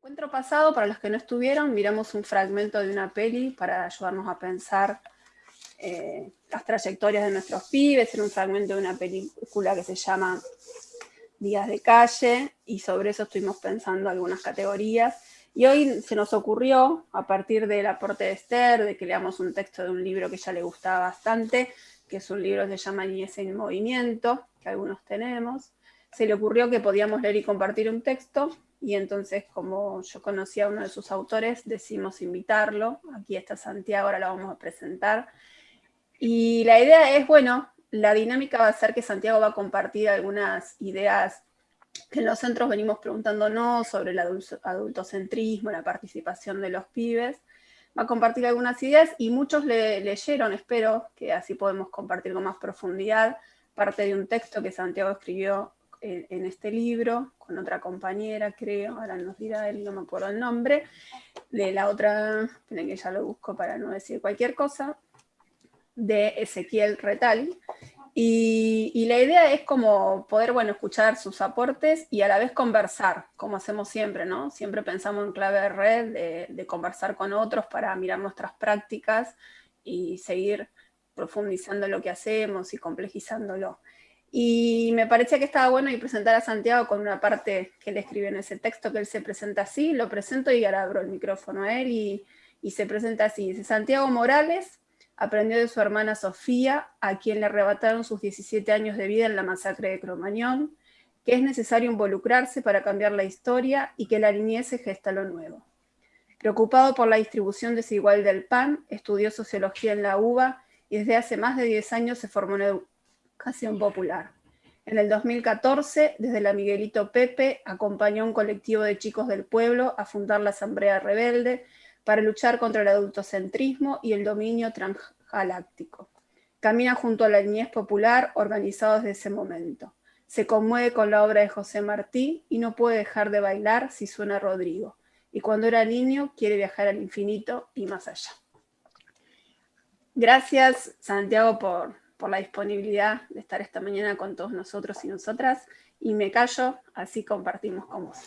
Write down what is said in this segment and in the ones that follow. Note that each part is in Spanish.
Encuentro pasado, para los que no estuvieron, miramos un fragmento de una peli para ayudarnos a pensar las trayectorias de nuestros pibes. Era un fragmento de una película que se llama Días de Calle, y sobre eso estuvimos pensando algunas categorías. Y hoy se nos ocurrió, a partir del aporte de Esther, de que leamos un texto de un libro que ya le gustaba bastante, que es un libro que se llama Niñez en Movimiento, que algunos tenemos. Se le ocurrió que podíamos leer y compartir un texto, y entonces, como yo conocía a uno de sus autores, decidimos invitarlo. Aquí está Santiago, ahora lo vamos a presentar. Y la idea es, bueno, la dinámica va a ser que Santiago va a compartir algunas ideas que en los centros venimos preguntándonos sobre el adultocentrismo, la participación de los pibes. Va a compartir algunas ideas y muchos leyeron, espero que así podemos compartir con más profundidad, parte de un texto que Santiago escribió en este libro, con otra compañera, creo, ahora nos dirá él, no me acuerdo el nombre, de la otra, esperen que ya lo busco para no decir cualquier cosa, de Ezequiel Retali. Y la idea es como poder, bueno, escuchar sus aportes y a la vez conversar, como hacemos siempre, ¿no? Siempre pensamos en clave de red, de conversar con otros para mirar nuestras prácticas y seguir profundizando lo que hacemos y complejizándolo. Y me parecía que estaba bueno y presentar a Santiago con una parte que él escribió en ese texto, que él se presenta así, lo presento y ahora abro el micrófono a él y se presenta así. Dice: Santiago Morales aprendió de su hermana Sofía, a quien le arrebataron sus 17 años de vida en la masacre de Cromañón, que es necesario involucrarse para cambiar la historia y que la niñez gesta lo nuevo. Preocupado por la distribución desigual del pan, estudió sociología en la UBA y desde hace más de 10 años se formó en educación popular. En el 2014, desde la Miguelito Pepe, acompañó a un colectivo de chicos del pueblo a fundar la Asamblea Rebelde para luchar contra el adultocentrismo y el dominio transgaláctico. Camina junto a la niñez popular, organizado desde ese momento. Se conmueve con la obra de José Martí y no puede dejar de bailar si suena Rodrigo. Y cuando era niño, quiere viajar al infinito y más allá. Gracias, Santiago, por la disponibilidad de estar esta mañana con todos nosotros y nosotras. Y me callo, así compartimos con vos.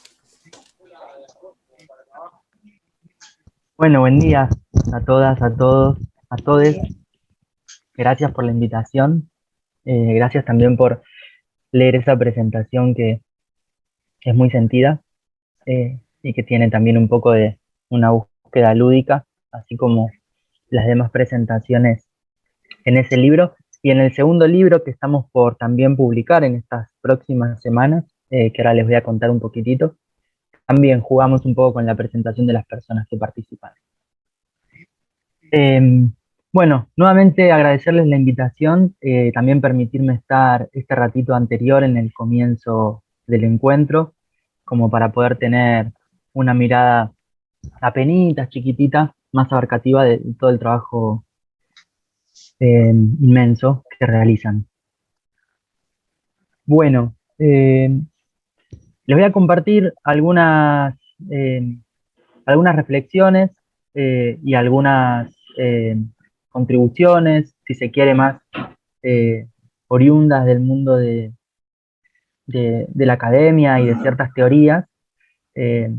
Bueno, buen día a todas, a todos, a todes. Gracias por la invitación. Gracias también por leer esa presentación que es muy sentida y que tiene también un poco de una búsqueda lúdica, así como las demás presentaciones en ese libro. Y en el segundo libro que estamos por también publicar en estas próximas semanas, que ahora les voy a contar un poquitito, también jugamos un poco con la presentación de las personas que participan. Bueno, nuevamente agradecerles la invitación, también permitirme estar este ratito anterior en el comienzo del encuentro, como para poder tener una mirada apenitas, chiquitita, más abarcativa de todo el trabajo inmenso que realizan. Bueno, les voy a compartir algunas reflexiones y algunas contribuciones, si se quiere, más oriundas del mundo de la academia y de ciertas teorías. eh,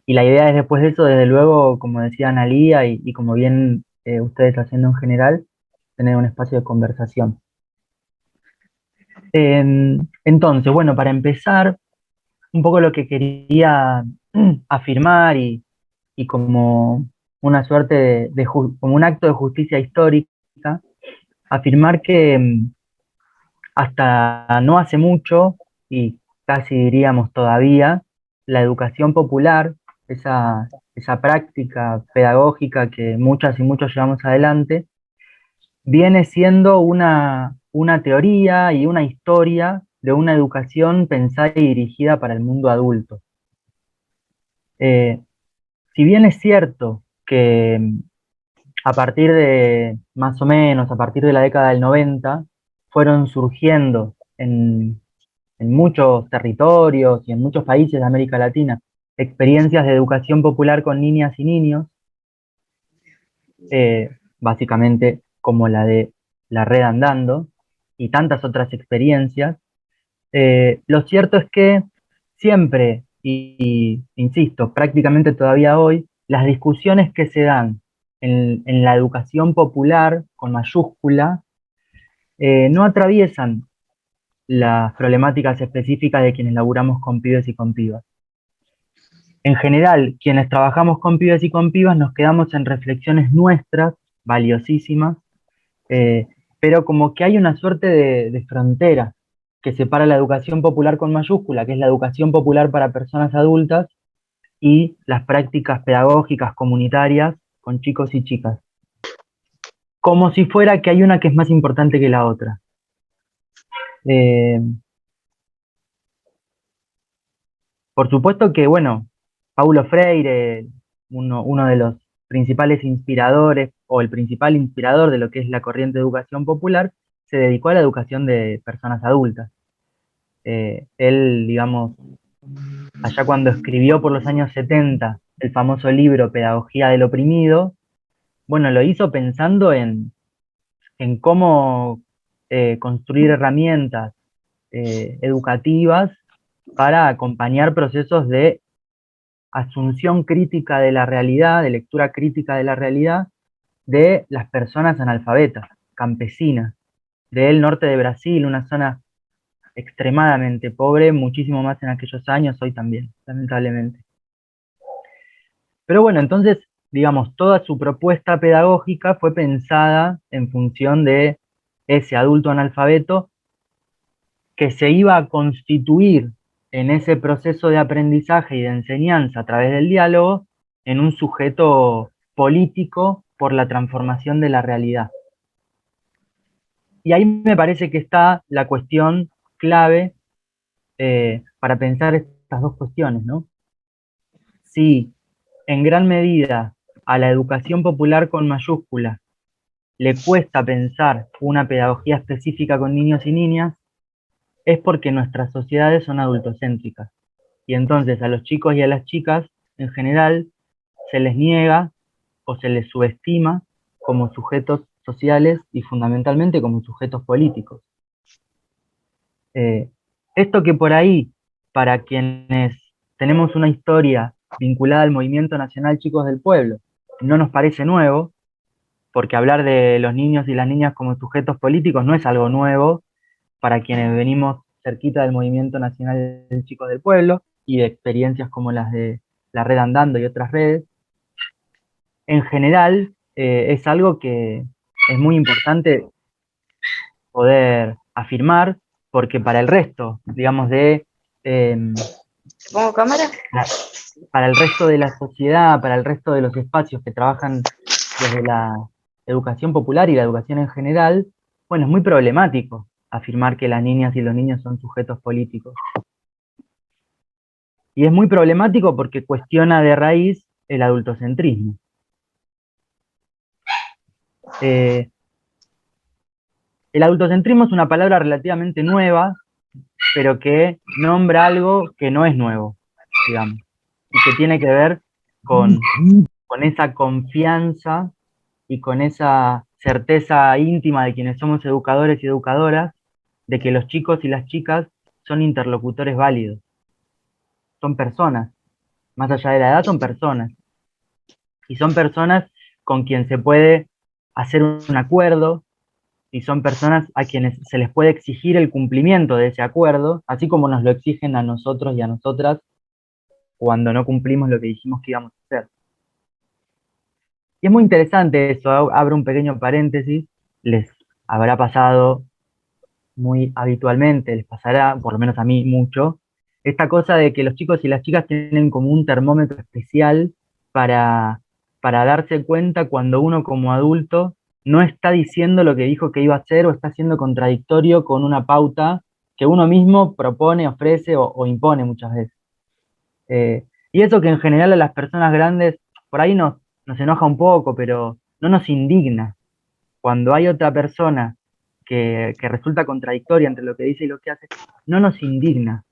y la idea es, después de eso, desde luego, como decía Analía y como bien ustedes haciendo en general, tener un espacio de conversación. Entonces, bueno, para empezar, un poco lo que quería afirmar y como una suerte como un acto de justicia histórica, afirmar que hasta no hace mucho, y casi diríamos todavía, la educación popular, esa práctica pedagógica que muchas y muchos llevamos adelante, viene siendo una teoría y una historia de una educación pensada y dirigida para el mundo adulto. Si bien es cierto que a partir de, más o menos, a partir de la década del 90, fueron surgiendo en muchos territorios y en muchos países de América Latina experiencias de educación popular con niñas y niños, básicamente como la de La Red Andando y tantas otras experiencias. Lo cierto es que siempre insisto, prácticamente todavía hoy, las discusiones que se dan en la educación popular, con mayúscula, no atraviesan las problemáticas específicas de quienes laburamos con pibes y con pibas. En general, quienes trabajamos con pibes y con pibas nos quedamos en reflexiones nuestras, valiosísimas, pero como que hay una suerte de frontera que separa la educación popular con mayúscula, que es la educación popular para personas adultas, y las prácticas pedagógicas comunitarias con chicos y chicas. Como si fuera que hay una que es más importante que la otra. Eh, por supuesto que, bueno, Paulo Freire, uno de los principales inspiradores, o el principal inspirador de lo que es la corriente de educación popular, se dedicó a la educación de personas adultas. Él, digamos, allá cuando escribió por los años 70 el famoso libro Pedagogía del Oprimido, bueno, lo hizo pensando en cómo construir herramientas educativas para acompañar procesos de asunción crítica de la realidad, de lectura crítica de la realidad de las personas analfabetas, campesinas, del norte de Brasil, una zona extremadamente pobre, muchísimo más en aquellos años, hoy también, lamentablemente. Pero bueno, entonces, digamos, toda su propuesta pedagógica fue pensada en función de ese adulto analfabeto que se iba a constituir en ese proceso de aprendizaje y de enseñanza a través del diálogo en un sujeto político por la transformación de la realidad. Y ahí me parece que está la cuestión clave para pensar estas dos cuestiones, ¿no? Si en gran medida a la educación popular con mayúsculas le cuesta pensar una pedagogía específica con niños y niñas, es porque nuestras sociedades son adultocéntricas. Y entonces a los chicos y a las chicas, en general, se les niega o se les subestima como sujetos sociales y fundamentalmente como sujetos políticos. Esto que por ahí, para quienes tenemos una historia vinculada al movimiento nacional Chicos del Pueblo, no nos parece nuevo, porque hablar de los niños y las niñas como sujetos políticos no es algo nuevo para quienes venimos cerquita del movimiento nacional Chicos del Pueblo y de experiencias como las de la Red Andando y otras redes. En general, es algo que es muy importante poder afirmar, porque para el resto, digamos, ¿Pongo cámara? para el resto de la sociedad, para el resto de los espacios que trabajan desde la educación popular y la educación en general, bueno, es muy problemático afirmar que las niñas y los niños son sujetos políticos. Y es muy problemático porque cuestiona de raíz el adultocentrismo. El adultocentrismo es una palabra relativamente nueva, pero que nombra algo que no es nuevo, digamos, y que tiene que ver con esa confianza y con esa certeza íntima de quienes somos educadores y educadoras, de que los chicos y las chicas son interlocutores válidos, son personas, más allá de la edad son personas, y son personas con quien se puede hacer un acuerdo, y son personas a quienes se les puede exigir el cumplimiento de ese acuerdo, así como nos lo exigen a nosotros y a nosotras cuando no cumplimos lo que dijimos que íbamos a hacer. Y es muy interesante eso, abro un pequeño paréntesis, les habrá pasado muy habitualmente, les pasará, por lo menos a mí, mucho, esta cosa de que los chicos y las chicas tienen como un termómetro especial para, para darse cuenta cuando uno como adulto no está diciendo lo que dijo que iba a hacer o está siendo contradictorio con una pauta que uno mismo propone, ofrece o impone muchas veces. Y eso que en general a las personas grandes por ahí nos enoja un poco, pero no nos indigna. Cuando hay otra persona que resulta contradictoria entre lo que dice y lo que hace, no nos indigna.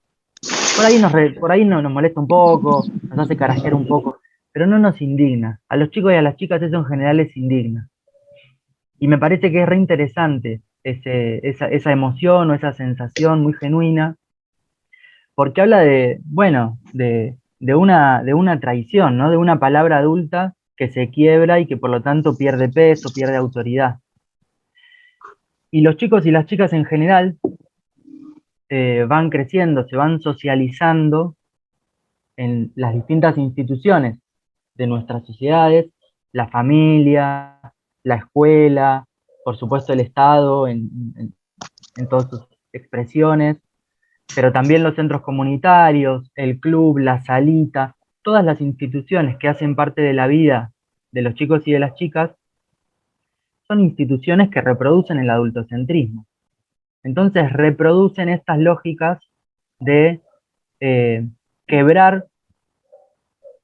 Por ahí nos molesta un poco, nos hace carasquear un poco, pero no nos indigna. A los chicos y a las chicas eso en general les indigna. Y me parece que es re interesante esa emoción o esa sensación muy genuina, porque habla de, bueno, de una traición, ¿no? De una palabra adulta que se quiebra y que por lo tanto pierde peso, pierde autoridad. Y los chicos y las chicas en general van creciendo, se van socializando en las distintas instituciones de nuestras sociedades, la familia, la escuela, por supuesto el Estado en todas sus expresiones, pero también los centros comunitarios, el club, la salita, todas las instituciones que hacen parte de la vida de los chicos y de las chicas, son instituciones que reproducen el adultocentrismo. Entonces reproducen estas lógicas de quebrar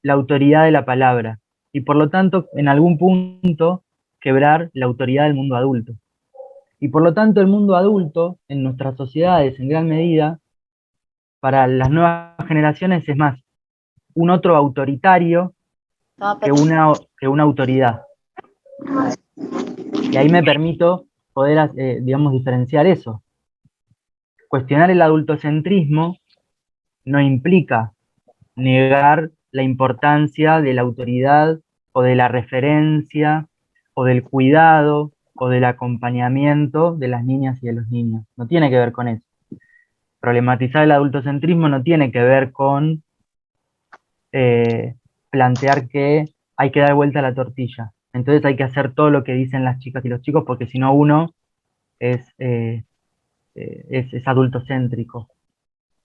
la autoridad de la palabra y por lo tanto en algún punto quebrar la autoridad del mundo adulto. Y por lo tanto el mundo adulto en nuestras sociedades en gran medida para las nuevas generaciones es más un otro autoritario que una autoridad. Y ahí me permito poder, digamos, diferenciar eso. Cuestionar el adultocentrismo no implica negar la importancia de la autoridad o de la referencia o del cuidado o del acompañamiento de las niñas y de los niños. No tiene que ver con eso. Problematizar el adultocentrismo no tiene que ver con plantear que hay que dar vuelta a la tortilla. Entonces hay que hacer todo lo que dicen las chicas y los chicos porque si no uno es adultocéntrico.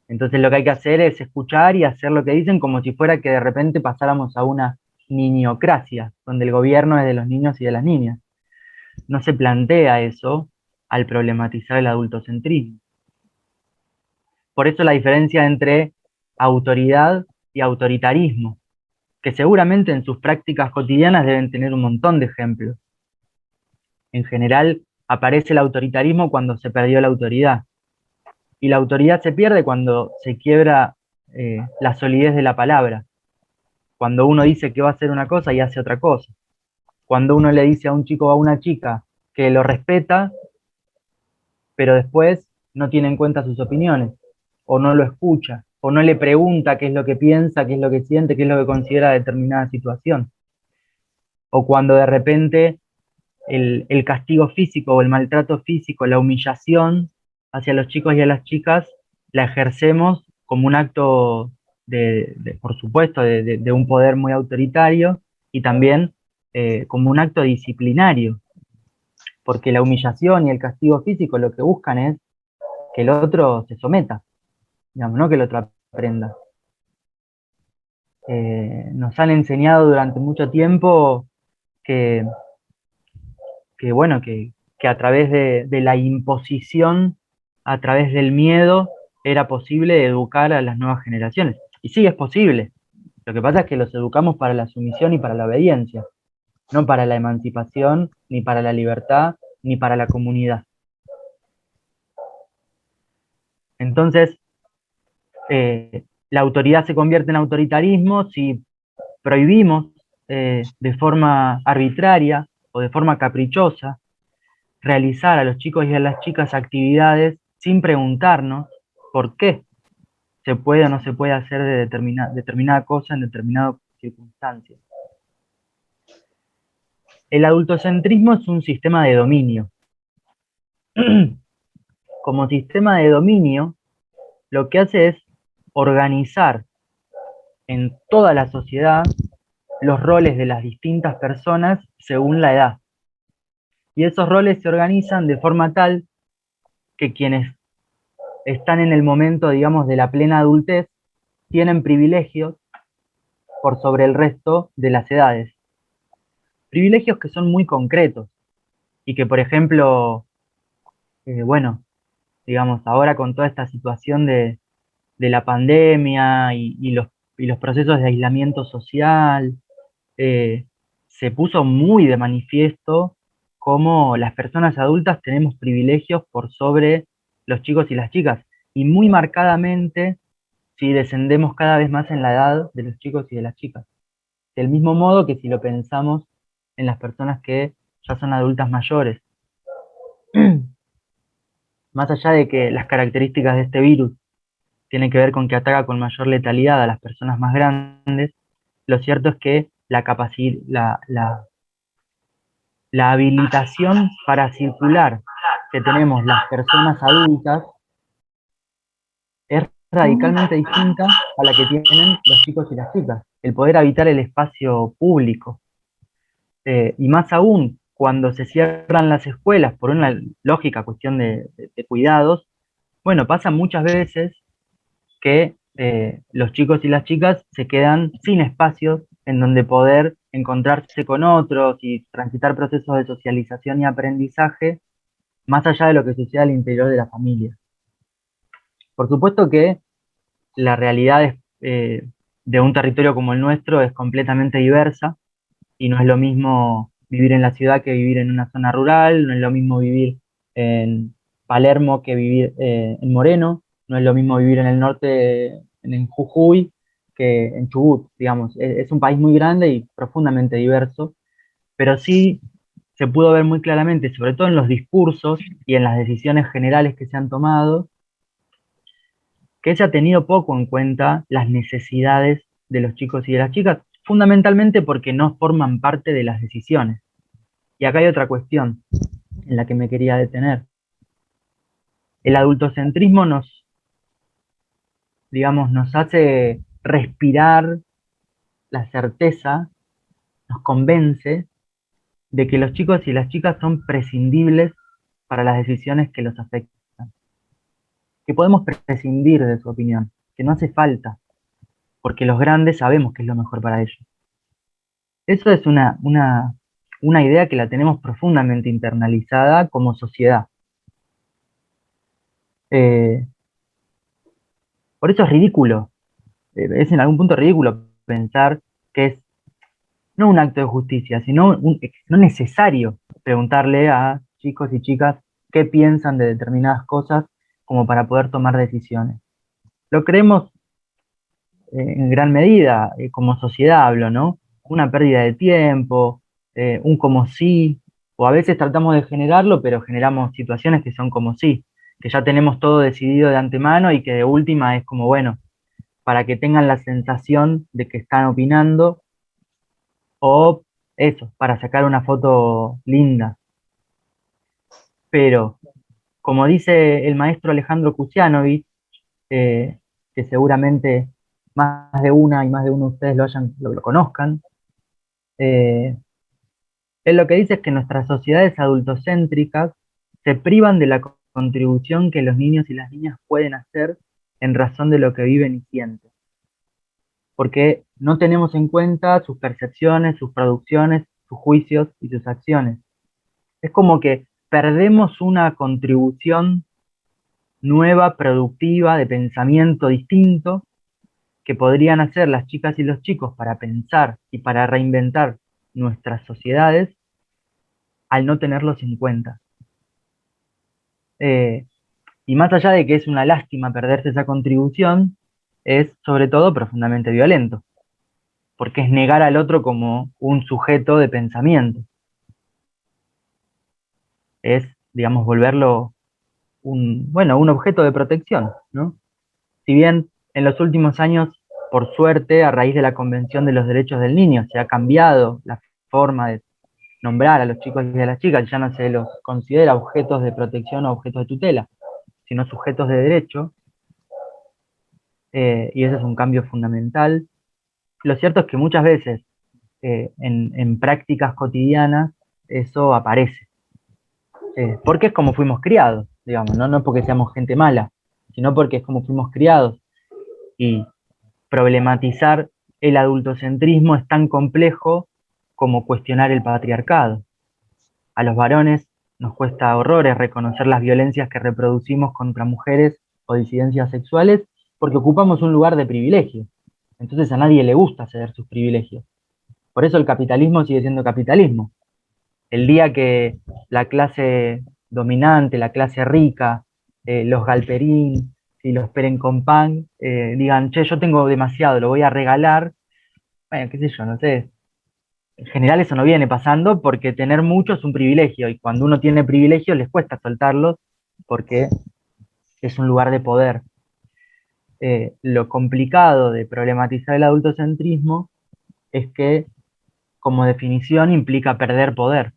Entonces lo que hay que hacer es escuchar y hacer lo que dicen como si fuera que de repente pasáramos a una niñocracia, donde el gobierno es de los niños y de las niñas. No se plantea eso al problematizar el adultocentrismo. Por eso la diferencia entre autoridad y autoritarismo, que seguramente en sus prácticas cotidianas deben tener un montón de ejemplos. En general, aparece el autoritarismo cuando se perdió la autoridad. Y la autoridad se pierde cuando se quiebra la solidez de la palabra. Cuando uno dice que va a hacer una cosa y hace otra cosa. Cuando uno le dice a un chico o a una chica que lo respeta, pero después no tiene en cuenta sus opiniones, o no lo escucha, o no le pregunta qué es lo que piensa, qué es lo que siente, qué es lo que considera determinada situación. O cuando de repente el castigo físico o el maltrato físico, la humillación hacia los chicos y a las chicas, la ejercemos como un acto por supuesto, de un poder muy autoritario y también como un acto disciplinario, porque la humillación y el castigo físico lo que buscan es que el otro se someta, digamos, no que el otro aprenda. Nos han enseñado durante mucho tiempo que, bueno, que a través de la imposición, a través del miedo, era posible educar a las nuevas generaciones. Y sí, es posible. Lo que pasa es que los educamos para la sumisión y para la obediencia, no para la emancipación, ni para la libertad, ni para la comunidad. Entonces, la autoridad se convierte en autoritarismo si prohibimos de forma arbitraria o de forma caprichosa realizar a los chicos y a las chicas actividades sin preguntarnos por qué se puede o no se puede hacer de determinada cosa en determinadas circunstancias. El adultocentrismo es un sistema de dominio. Como sistema de dominio, lo que hace es organizar en toda la sociedad los roles de las distintas personas según la edad. Y esos roles se organizan de forma tal que quienes están en el momento, digamos, de la plena adultez, tienen privilegios por sobre el resto de las edades. Privilegios que son muy concretos y que, por ejemplo, bueno, digamos, ahora con toda esta situación de la pandemia y los procesos de aislamiento social, se puso muy de manifiesto cómo las personas adultas tenemos privilegios por sobre los chicos y las chicas, y muy marcadamente si descendemos cada vez más en la edad de los chicos y de las chicas. Del mismo modo que si lo pensamos en las personas que ya son adultas mayores. Más allá de que las características de este virus tiene que ver con que ataca con mayor letalidad a las personas más grandes, lo cierto es que la habilitación para circular que tenemos las personas adultas es radicalmente distinta a la que tienen los chicos y las chicas. El poder habitar el espacio público. Y más aún, cuando se cierran las escuelas por una lógica cuestión de cuidados, bueno, pasa muchas veces que los chicos y las chicas se quedan sin espacios en donde poder encontrarse con otros y transitar procesos de socialización y aprendizaje más allá de lo que sucede al interior de la familia. Por supuesto que la realidad de un territorio como el nuestro es completamente diversa y no es lo mismo vivir en la ciudad que vivir en una zona rural, no es lo mismo vivir en Palermo que vivir en Moreno, no es lo mismo vivir en el norte, en Jujuy, que en Chubut, digamos. Es un país muy grande y profundamente diverso, pero sí se pudo ver muy claramente, sobre todo en los discursos y en las decisiones generales que se han tomado, que se ha tenido poco en cuenta las necesidades de los chicos y de las chicas, fundamentalmente porque no forman parte de las decisiones. Y acá hay otra cuestión en la que me quería detener. El adultocentrismo digamos, nos hace respirar la certeza, nos convence de que los chicos y las chicas son prescindibles para las decisiones que los afectan. Que podemos prescindir de su opinión, que no hace falta, porque los grandes sabemos que es lo mejor para ellos. Eso es una idea que la tenemos profundamente internalizada como sociedad. Por eso es ridículo, es en algún punto ridículo pensar que es no un acto de justicia, sino no necesario preguntarle a chicos y chicas qué piensan de determinadas cosas como para poder tomar decisiones. Lo creemos en gran medida, como sociedad hablo, ¿no? Una pérdida de tiempo, un como sí, o a veces tratamos de generarlo, pero generamos situaciones que son como sí, que ya tenemos todo decidido de antemano y que de última es como, bueno, para que tengan la sensación de que están opinando, o eso, para sacar una foto linda. Pero, como dice el maestro Alejandro Kusianovich, que seguramente más de una y más de uno de ustedes lo conozcan, él lo que dice es que nuestras sociedades adultocéntricas se privan de la contribución que los niños y las niñas pueden hacer en razón de lo que viven y sienten. Porque no tenemos en cuenta sus percepciones, sus producciones, sus juicios y sus acciones. Es como que perdemos una contribución nueva, productiva, de pensamiento distinto, que podrían hacer las chicas y los chicos para pensar y para reinventar nuestras sociedades al no tenerlos en cuenta. Y más allá de que es una lástima perderse esa contribución, es sobre todo profundamente violento, porque es negar al otro como un sujeto de pensamiento. Es, digamos, volverlo un objeto de protección, ¿no? Si bien en los últimos años, por suerte, a raíz de la Convención de los Derechos del Niño, se ha cambiado la forma de nombrar a los chicos y a las chicas, ya no se los considera objetos de protección o objetos de tutela, sino sujetos de derecho, y ese es un cambio fundamental. Lo cierto es que muchas veces en prácticas cotidianas eso aparece, porque es como fuimos criados, digamos, ¿no? No porque seamos gente mala, sino porque es como fuimos criados. Y problematizar el adultocentrismo es tan complejo como cuestionar el patriarcado. A los varones nos cuesta horrores reconocer las violencias que reproducimos contra mujeres o disidencias sexuales porque ocupamos un lugar de privilegio. Entonces a nadie le gusta ceder sus privilegios. Por eso el capitalismo sigue siendo capitalismo. El día que la clase dominante, la clase rica, los galperín y los perencompán digan, che, yo tengo demasiado, lo voy a regalar, bueno, qué sé yo, no sé. En general eso no viene pasando porque tener mucho es un privilegio y cuando uno tiene privilegios les cuesta soltarlos porque es un lugar de poder. lo complicado de problematizar el adultocentrismo es que, como definición, implica perder poder,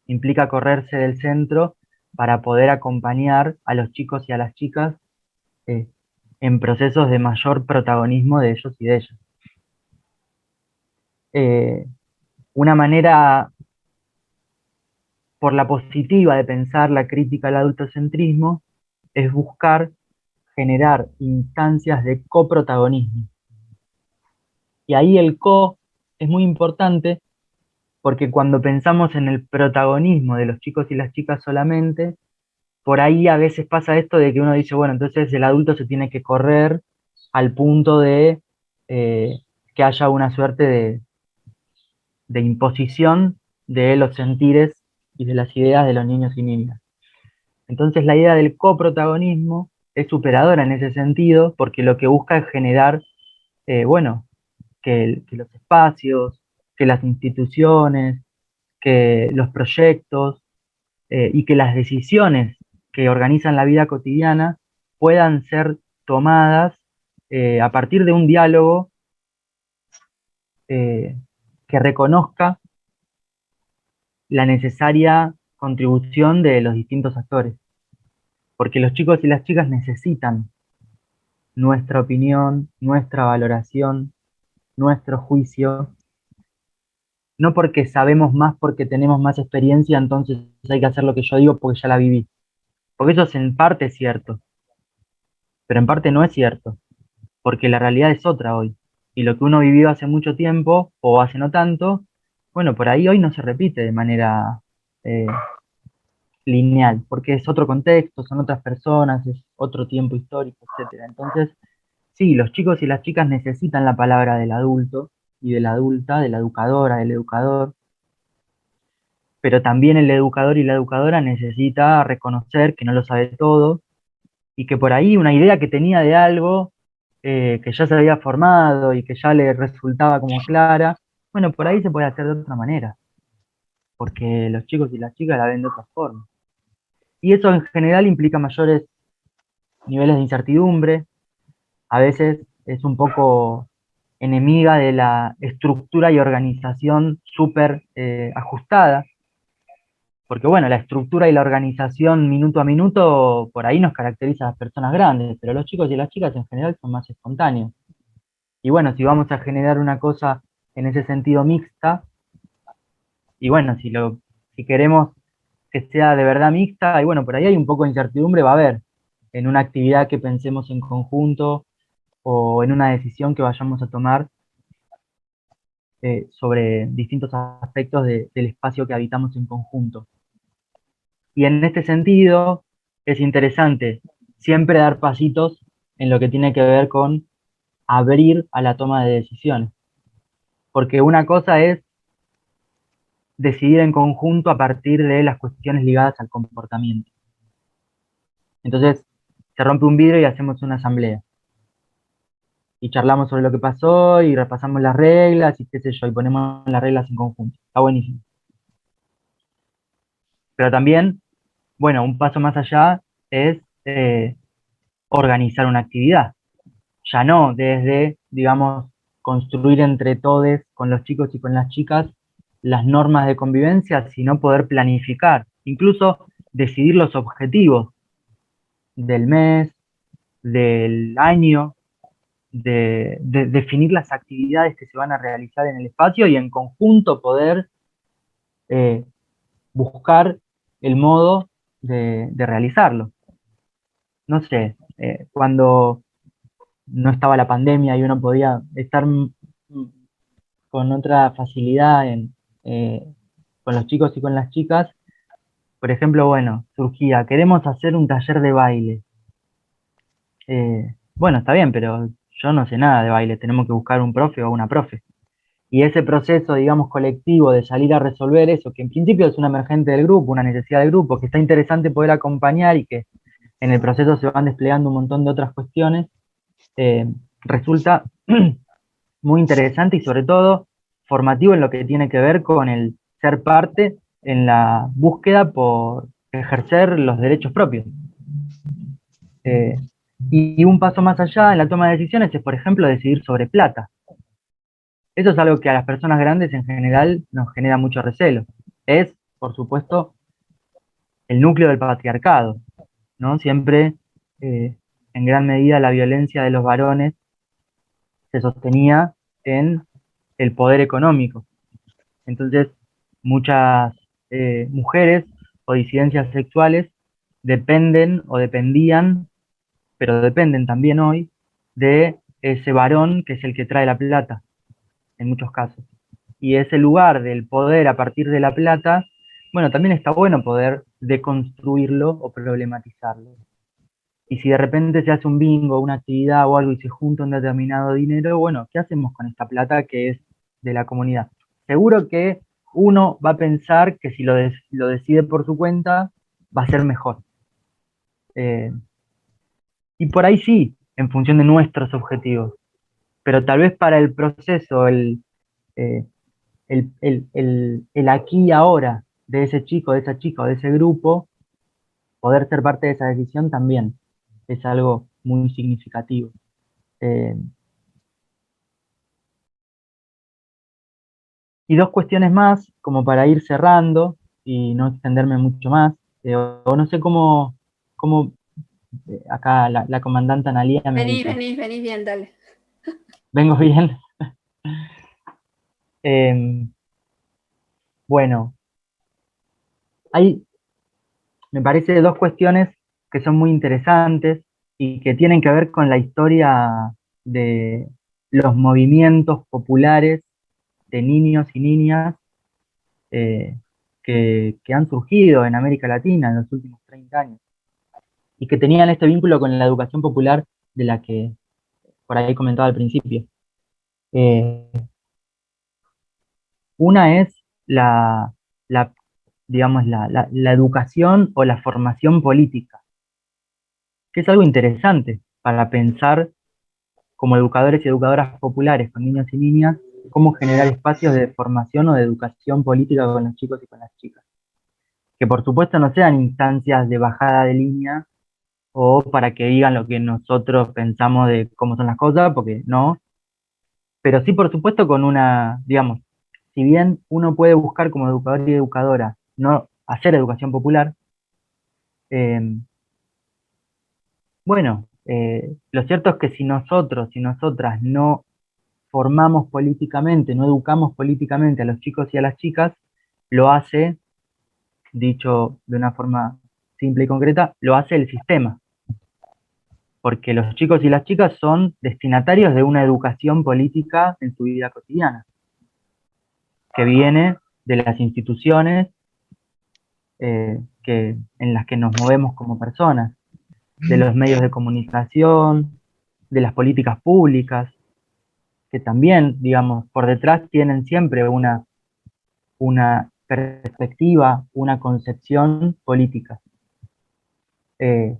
implica correrse del centro para poder acompañar a los chicos y a las chicas eh, en procesos de mayor protagonismo de ellos y de ellas. Una manera por la positiva de pensar la crítica al adultocentrismo es buscar generar instancias de coprotagonismo. Y ahí el co es muy importante porque cuando pensamos en el protagonismo de los chicos y las chicas solamente, por ahí a veces pasa esto de que uno dice, bueno, entonces el adulto se tiene que correr al punto de que haya una suerte de imposición de los sentires y de las ideas de los niños y niñas. Entonces la idea del coprotagonismo es superadora en ese sentido porque lo que busca es generar, bueno, que los espacios, que las instituciones, que los proyectos y que las decisiones que organizan la vida cotidiana puedan ser tomadas a partir de un diálogo eh, que reconozca la necesaria contribución de los distintos actores. Porque los chicos y las chicas necesitan nuestra opinión, nuestra valoración, nuestro juicio, no porque sabemos más, porque tenemos más experiencia, entonces hay que hacer lo que yo digo porque ya la viví. Porque eso es en parte cierto, pero en parte no es cierto, porque la realidad es otra hoy. Y lo que uno vivió hace mucho tiempo, o hace no tanto, bueno, por ahí hoy no se repite de manera eh, lineal, porque es otro contexto, son otras personas, es otro tiempo histórico, etcétera. Entonces, sí, los chicos y las chicas necesitan la palabra del adulto y de la adulta, de la educadora, del educador, pero también el educador y la educadora necesita reconocer que no lo sabe todo y que por ahí una idea que tenía de algo que ya se había formado y que ya le resultaba como clara, bueno, por ahí se puede hacer de otra manera, porque los chicos y las chicas la ven de otra forma. Y eso en general implica mayores niveles de incertidumbre, a veces es un poco enemiga de la estructura y organización súper ajustada, porque bueno, la estructura y la organización minuto a minuto por ahí nos caracteriza a las personas grandes, pero los chicos y las chicas en general son más espontáneos. Y bueno, si vamos a generar una cosa en ese sentido mixta, y bueno, si queremos que sea de verdad mixta, y bueno, por ahí hay un poco de incertidumbre, va a haber en una actividad que pensemos en conjunto o en una decisión que vayamos a tomar sobre distintos aspectos del espacio que habitamos en conjunto. Y en este sentido, es interesante siempre dar pasitos en lo que tiene que ver con abrir a la toma de decisiones. Porque una cosa es decidir en conjunto a partir de las cuestiones ligadas al comportamiento. Entonces, se rompe un vidrio y hacemos una asamblea. Y charlamos sobre lo que pasó y repasamos las reglas y qué sé yo, y ponemos las reglas en conjunto. Está buenísimo. Pero también, bueno, un paso más allá es organizar una actividad. Ya no desde, digamos, construir entre todos, con los chicos y con las chicas, las normas de convivencia, sino poder planificar, incluso decidir los objetivos del mes, del año, de definir las actividades que se van a realizar en el espacio y en conjunto poder eh, buscar el modo de realizarlo. No sé, cuando no estaba la pandemia y uno podía estar con otra facilidad eh, con los chicos y con las chicas, por ejemplo, bueno, surgía, queremos hacer un taller de baile. Bueno, está bien, pero yo no sé nada de baile, tenemos que buscar un profe o una profe. Y ese proceso, digamos, colectivo de salir a resolver eso, que en principio es una emergente del grupo, una necesidad del grupo, que está interesante poder acompañar y que en el proceso se van desplegando un montón de otras cuestiones, resulta muy interesante y sobre todo formativo en lo que tiene que ver con el ser parte en la búsqueda por ejercer los derechos propios. Y un paso más allá en la toma de decisiones es, por ejemplo, decidir sobre plata. Eso es algo que a las personas grandes en general nos genera mucho recelo. Es, por supuesto, el núcleo del patriarcado, ¿no? Siempre, en gran medida, la violencia de los varones se sostenía en el poder económico. Entonces, muchas mujeres o disidencias sexuales dependen o dependían, pero dependen también hoy, de ese varón que es el que trae la plata, en muchos casos. Y ese lugar del poder a partir de la plata, bueno, también está bueno poder deconstruirlo o problematizarlo. Y si de repente se hace un bingo, una actividad o algo y se junta un determinado dinero, bueno, ¿qué hacemos con esta plata que es de la comunidad? Seguro que uno va a pensar que si lo decide por su cuenta, va a ser mejor. Eh, y por ahí sí, en función de nuestros objetivos. Pero tal vez para el proceso, eh, el aquí y ahora de ese chico, de esa chica o de ese grupo, poder ser parte de esa decisión también es algo muy significativo. Eh, y dos cuestiones más, como para ir cerrando y no extenderme mucho más, o no sé cómo acá la comandante Analía me dice, Venís bien, dale. ¿vengo bien? Eh, bueno, hay, me parece, dos cuestiones que son muy interesantes y que tienen que ver con la historia de los movimientos populares de niños y niñas eh, que han surgido en América Latina en los últimos 30 años y que tenían este vínculo con la educación popular de la que por ahí comentaba al principio. Eh, una es la digamos, la educación o la formación política, que es algo interesante para pensar como educadores y educadoras populares con niños y niñas, cómo generar espacios de formación o de educación política con los chicos y con las chicas. Que por supuesto no sean instancias de bajada de línea o para que digan lo que nosotros pensamos de cómo son las cosas, porque no, pero sí por supuesto con una, digamos, si bien uno puede buscar como educador y educadora no hacer educación popular, eh, bueno, lo cierto es que si nosotros y nosotras no formamos políticamente, no educamos políticamente a los chicos y a las chicas, lo hace, dicho de una forma simple y concreta, lo hace el sistema, porque los chicos y las chicas son destinatarios de una educación política en su vida cotidiana, que viene de las instituciones en las que nos movemos como personas, de los medios de comunicación, de las políticas públicas, que también, digamos, por detrás tienen siempre una perspectiva, una concepción política. Eh,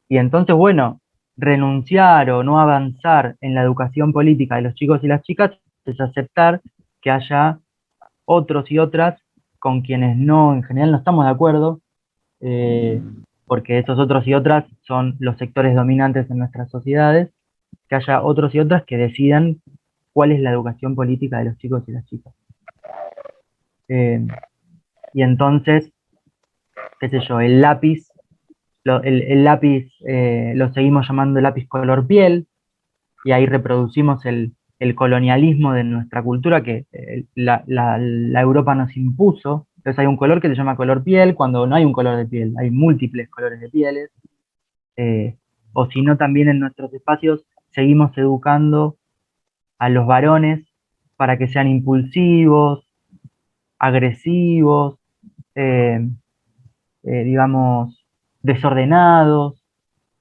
y entonces, bueno, renunciar o no avanzar en la educación política de los chicos y las chicas es aceptar que haya otros y otras con quienes no, en general no estamos de acuerdo, eh, porque esos otros y otras son los sectores dominantes en nuestras sociedades, que haya otros y otras que decidan cuál es la educación política de los chicos y las chicas. Eh, y entonces, qué sé yo, el lápiz, el lápiz lo seguimos llamando lápiz color piel, y ahí reproducimos el colonialismo de nuestra cultura que la Europa nos impuso. Entonces hay un color que se llama color piel, cuando no hay un color de piel, hay múltiples colores de pieles. eh, o si no, también en nuestros espacios seguimos educando a los varones para que sean impulsivos, agresivos, eh, digamos, desordenados,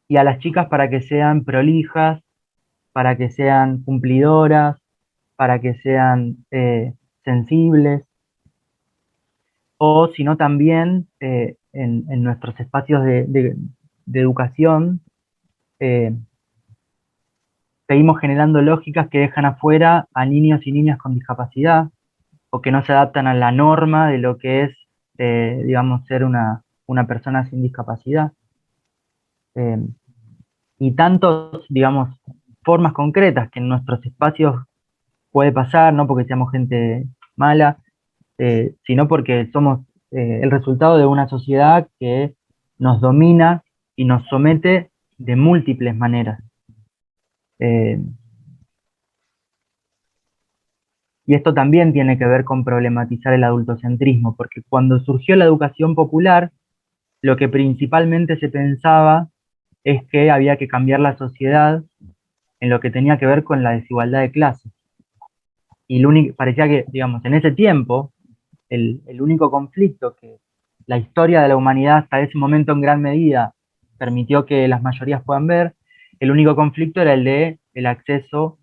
y a las chicas para que sean prolijas, para que sean cumplidoras, para que sean sensibles, o sino también en nuestros espacios de educación, eh, seguimos generando lógicas que dejan afuera a niños y niñas con discapacidad, o que no se adaptan a la norma de lo que es, digamos, ser una persona sin discapacidad. Eh, y tantos, digamos, formas concretas que en nuestros espacios puede pasar, no porque seamos gente mala, sino porque somos el resultado de una sociedad que nos domina y nos somete de múltiples maneras. Eh, y esto también tiene que ver con problematizar el adultocentrismo, porque cuando surgió la educación popular, lo que principalmente se pensaba es que había que cambiar la sociedad en lo que tenía que ver con la desigualdad de clases. Y parecía que, digamos, en ese tiempo, el único conflicto que la historia de la humanidad hasta ese momento en gran medida permitió que las mayorías puedan ver, el único conflicto era el de el acceso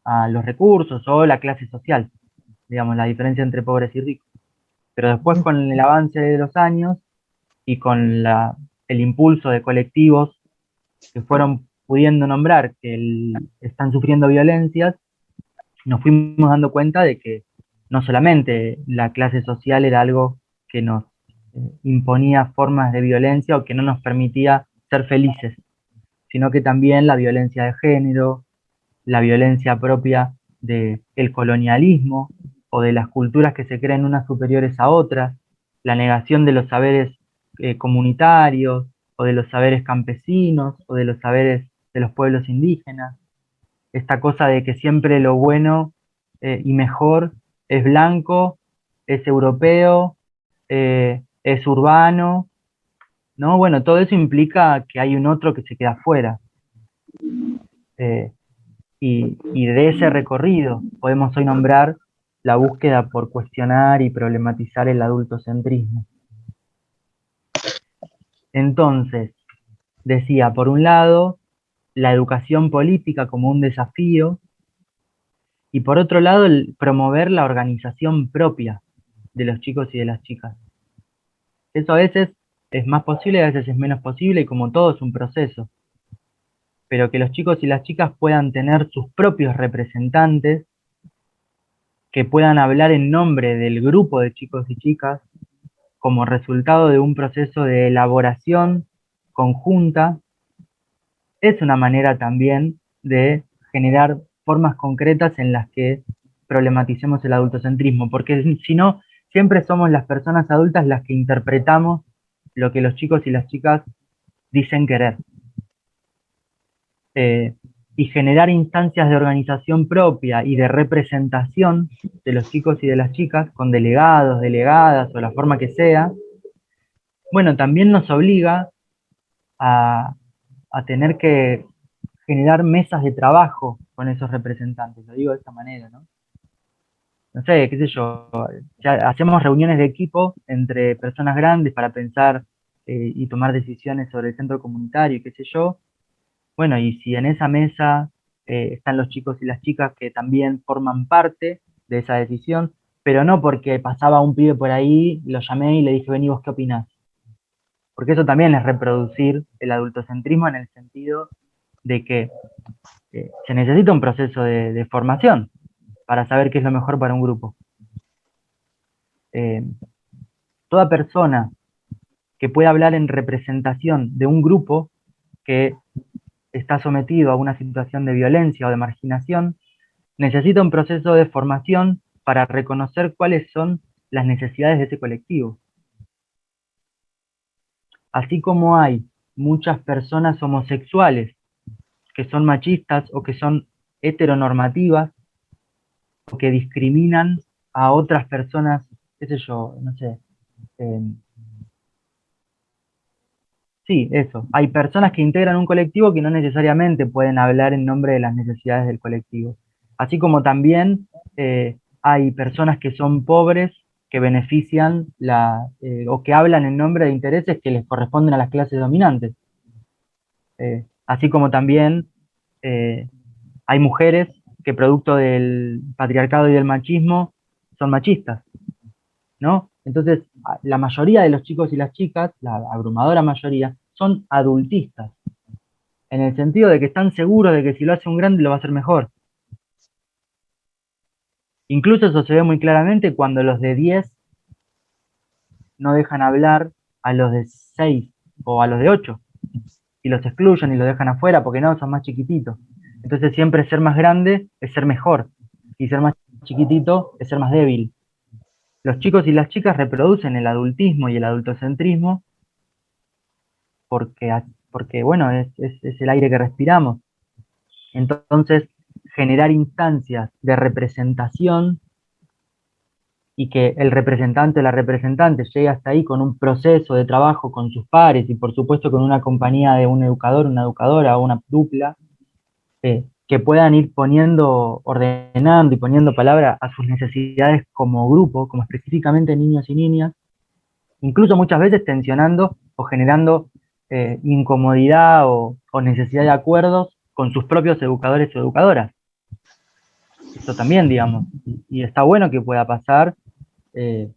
a los recursos o la clase social, digamos, la diferencia entre pobres y ricos. Pero después con el avance de los años y con el impulso de colectivos que fueron pudiendo nombrar que están sufriendo violencias, nos fuimos dando cuenta de que no solamente la clase social era algo que nos imponía formas de violencia o que no nos permitía ser felices, sino que también la violencia de género, la violencia propia del colonialismo o de las culturas que se creen unas superiores a otras, la negación de los saberes comunitarios o de los saberes campesinos o de los saberes de los pueblos indígenas, esta cosa de que siempre lo bueno y mejor es blanco, es europeo, es urbano, ¿no? Bueno, todo eso implica que hay un otro que se queda fuera. Eh, y de ese recorrido podemos hoy nombrar la búsqueda por cuestionar y problematizar el adultocentrismo. Entonces, decía, por un lado, la educación política como un desafío, y por otro lado, el promover la organización propia de los chicos y de las chicas. Eso a veces es más posible, a veces es menos posible, y como todo es un proceso. Pero que los chicos y las chicas puedan tener sus propios representantes, que puedan hablar en nombre del grupo de chicos y chicas, como resultado de un proceso de elaboración conjunta, es una manera también de generar formas concretas en las que problematicemos el adultocentrismo, porque si no, siempre somos las personas adultas las que interpretamos lo que los chicos y las chicas dicen querer. Y generar instancias de organización propia y de representación de los chicos y de las chicas, con delegados, delegadas o la forma que sea, bueno, también nos obliga a tener que generar mesas de trabajo con esos representantes, lo digo de esta manera, ¿no? No sé, qué sé yo, ya hacemos reuniones de equipo entre personas grandes para pensar y tomar decisiones sobre el centro comunitario y qué sé yo. Bueno, y si en esa mesa están los chicos y las chicas que también forman parte de esa decisión, pero no porque pasaba un pibe por ahí, lo llamé y le dije, vení vos, ¿qué opinás? Porque eso también es reproducir el adultocentrismo en el sentido de que se necesita un proceso de formación para saber qué es lo mejor para un grupo. Toda persona que pueda hablar en representación de un grupo que está sometido a una situación de violencia o de marginación, necesita un proceso de formación para reconocer cuáles son las necesidades de ese colectivo. Así como hay muchas personas homosexuales que son machistas o que son heteronormativas o que discriminan a otras personas, qué sé yo, no sé. Eh, sí, eso. Hay personas que integran un colectivo que no necesariamente pueden hablar en nombre de las necesidades del colectivo. Así como también hay personas que son pobres que benefician o que hablan en nombre de intereses que les corresponden a las clases dominantes. Así como también hay mujeres que producto del patriarcado y del machismo son machistas, ¿no? Entonces, la mayoría de los chicos y las chicas, la abrumadora mayoría, son adultistas, en el sentido de que están seguros de que si lo hace un grande lo va a hacer mejor. Incluso eso se ve muy claramente cuando los de 10 no dejan hablar a los de 6 o a los de 8. y los excluyen y los dejan afuera porque no, son más chiquititos. Entonces siempre ser más grande es ser mejor, y ser más chiquitito es ser más débil. Los chicos y las chicas reproducen el adultismo y el adultocentrismo porque bueno, es el aire que respiramos. Entonces, generar instancias de representación y que el representante o la representante llegue hasta ahí con un proceso de trabajo con sus pares y por supuesto con una compañía de un educador, una educadora o una dupla, que puedan ir poniendo, ordenando y poniendo palabra a sus necesidades como grupo, como específicamente niños y niñas, incluso muchas veces tensionando o generando incomodidad o necesidad de acuerdos con sus propios educadores o educadoras. Esto también, digamos, y está bueno que pueda pasar, eh,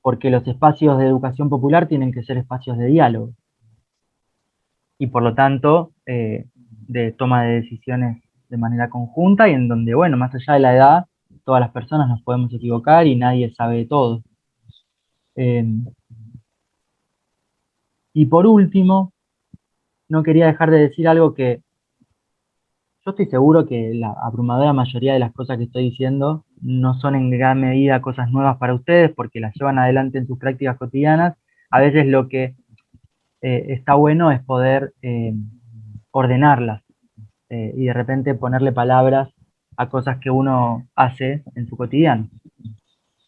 porque los espacios de educación popular tienen que ser espacios de diálogo y por lo tanto de toma de decisiones de manera conjunta y en donde, bueno, más allá de la edad, todas las personas nos podemos equivocar y nadie sabe de todo. Y por último, no quería dejar de decir algo que yo estoy seguro que la abrumadora mayoría de las cosas que estoy diciendo no son en gran medida cosas nuevas para ustedes porque las llevan adelante en sus prácticas cotidianas. A veces lo que está bueno es poder ordenarlas y de repente ponerle palabras a cosas que uno hace en su cotidiano.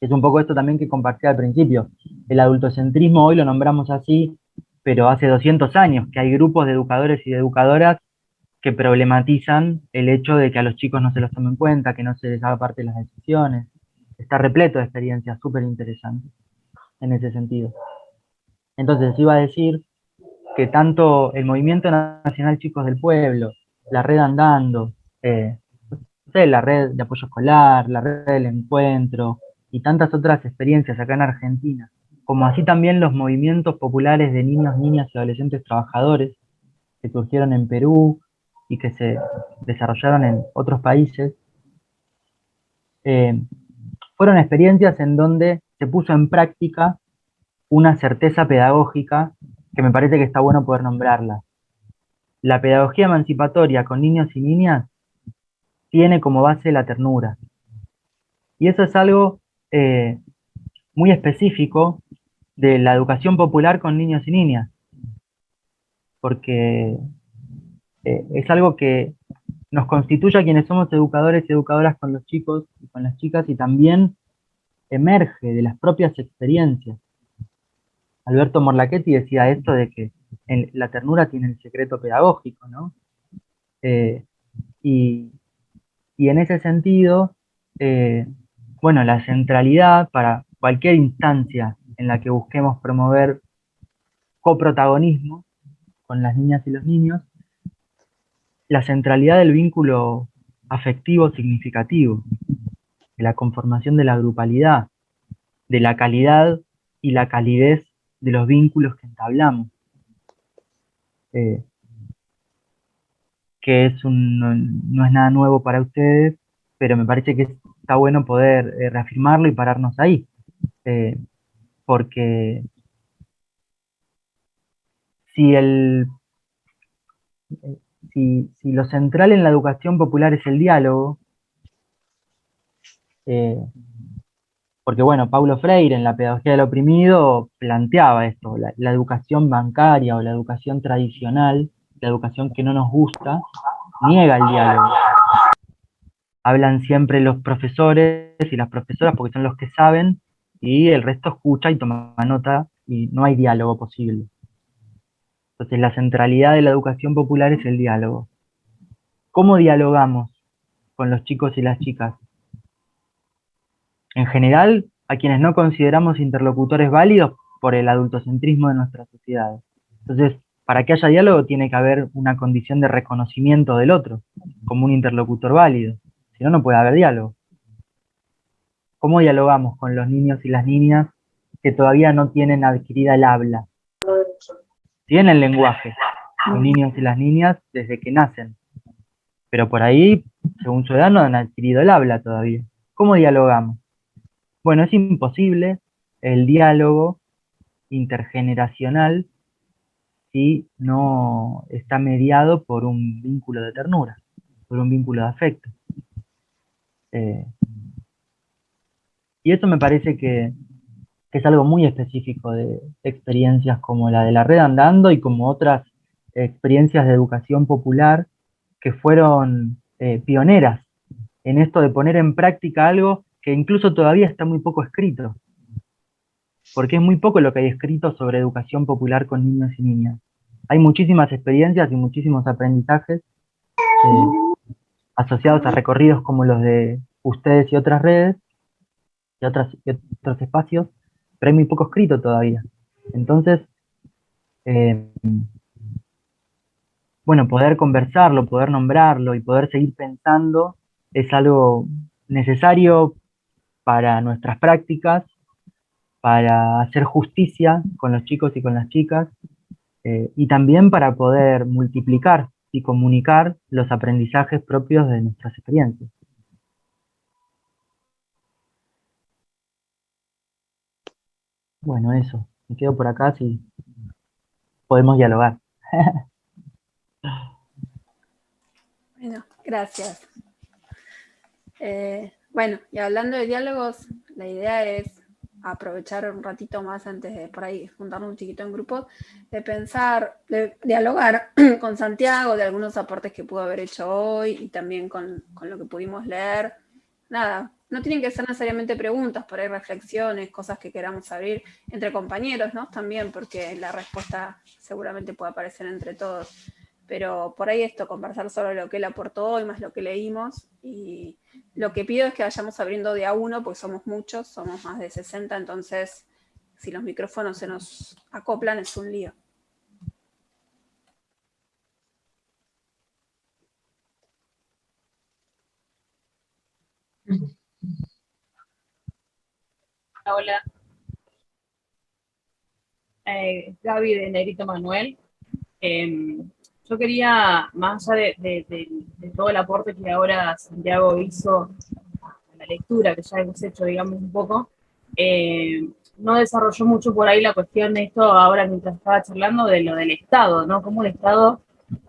Es un poco esto también que compartí al principio. El adultocentrismo hoy lo nombramos así, pero hace 200 años que hay grupos de educadores y de educadoras que problematizan el hecho de que a los chicos no se los tome en cuenta, que no se les haga parte de las decisiones. Está repleto de experiencias súper interesantes en ese sentido. Entonces iba a decir que tanto el Movimiento Nacional Chicos del Pueblo, la Red Andando, la Red de Apoyo Escolar, la Red del Encuentro y tantas otras experiencias acá en Argentina, como así también los movimientos populares de niños, niñas y adolescentes trabajadores que surgieron en Perú y que se desarrollaron en otros países, eh, fueron experiencias en donde se puso en práctica una certeza pedagógica que me parece que está bueno poder nombrarla. La pedagogía emancipatoria con niños y niñas tiene como base la ternura. Y eso es algo muy específico de la educación popular con niños y niñas, porque es algo que nos constituye a quienes somos educadores y educadoras con los chicos y con las chicas y también emerge de las propias experiencias. Alberto Morlachetti decía esto de que la ternura tiene el secreto pedagógico, ¿no? Eh, y, y, en ese sentido, bueno, la centralidad para cualquier instancia en la que busquemos promover coprotagonismo con las niñas y los niños, la centralidad del vínculo afectivo significativo, de la conformación de la grupalidad, de la calidad y la calidez de los vínculos que entablamos, que no es nada nuevo para ustedes, pero me parece que está bueno poder reafirmarlo y pararnos ahí, porque si, si lo central en la educación popular es el diálogo, porque bueno, Paulo Freire en la pedagogía del oprimido planteaba esto, la educación bancaria o la educación tradicional, la educación que no nos gusta, niega el diálogo. Hablan siempre los profesores y las profesoras porque son los que saben y el resto escucha y toma nota y no hay diálogo posible. Entonces la centralidad de la educación popular es el diálogo. ¿Cómo dialogamos con los chicos y las chicas? En general, a quienes no consideramos interlocutores válidos por el adultocentrismo de nuestra sociedad. Entonces, para que haya diálogo tiene que haber una condición de reconocimiento del otro, como un interlocutor válido. Si no, no puede haber diálogo. ¿Cómo dialogamos con los niños y las niñas que todavía no tienen adquirida el habla? Tienen el lenguaje, los niños y las niñas, desde que nacen. Pero por ahí, según su edad, no han adquirido el habla todavía. ¿Cómo dialogamos? Bueno, es imposible el diálogo intergeneracional si no está mediado por un vínculo de ternura, por un vínculo de afecto. Y eso me parece que es algo muy específico de experiencias como la de la Red Andando y como otras experiencias de educación popular que fueron pioneras en esto de poner en práctica algo que incluso todavía está muy poco escrito, porque es muy poco lo que hay escrito sobre educación popular con niños y niñas. Hay muchísimas experiencias y muchísimos aprendizajes asociados a recorridos como los de ustedes y otras redes y otros espacios, pero hay muy poco escrito todavía. Entonces, eh, bueno, poder conversarlo, poder nombrarlo y poder seguir pensando es algo necesario para nuestras prácticas, para hacer justicia con los chicos y con las chicas, y también para poder multiplicar y comunicar los aprendizajes propios de nuestras experiencias. Bueno, eso. Me quedo por acá si podemos dialogar. Bueno, gracias. Bueno, y hablando de diálogos, la idea es aprovechar un ratito más antes de por ahí juntarnos un chiquito en grupo, de pensar, de dialogar con Santiago, de algunos aportes que pudo haber hecho hoy y también con lo que pudimos leer. Nada, no tienen que ser necesariamente preguntas, por ahí reflexiones, cosas que queramos abrir entre compañeros, ¿no? También, porque la respuesta seguramente puede aparecer entre todos. Pero por ahí esto, conversar sobre lo que él aportó hoy, más lo que leímos, y lo que pido es que vayamos abriendo de a uno, porque somos muchos, somos más de 60, entonces si los micrófonos se nos acoplan es un lío. Hola, Gaby de Negrito Manuel. Yo quería, más allá de todo el aporte que ahora Santiago hizo a la lectura, que ya hemos hecho, digamos, un poco, no desarrolló mucho por ahí la cuestión de esto ahora mientras estaba charlando de lo del Estado, ¿no? Cómo el Estado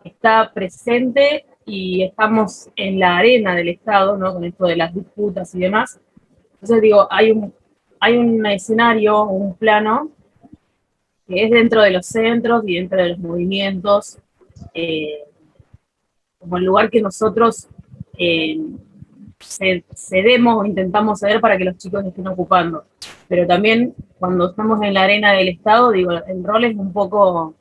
está presente y estamos en la arena del Estado, ¿no? Con esto de las disputas y demás. Entonces digo, hay un escenario, un plano que es dentro de los centros y dentro de los movimientos, eh, como el lugar que nosotros eh, cedemos o intentamos ceder para que los chicos estén ocupando. Pero también cuando estamos en la arena del Estado, digo, el rol es un poco,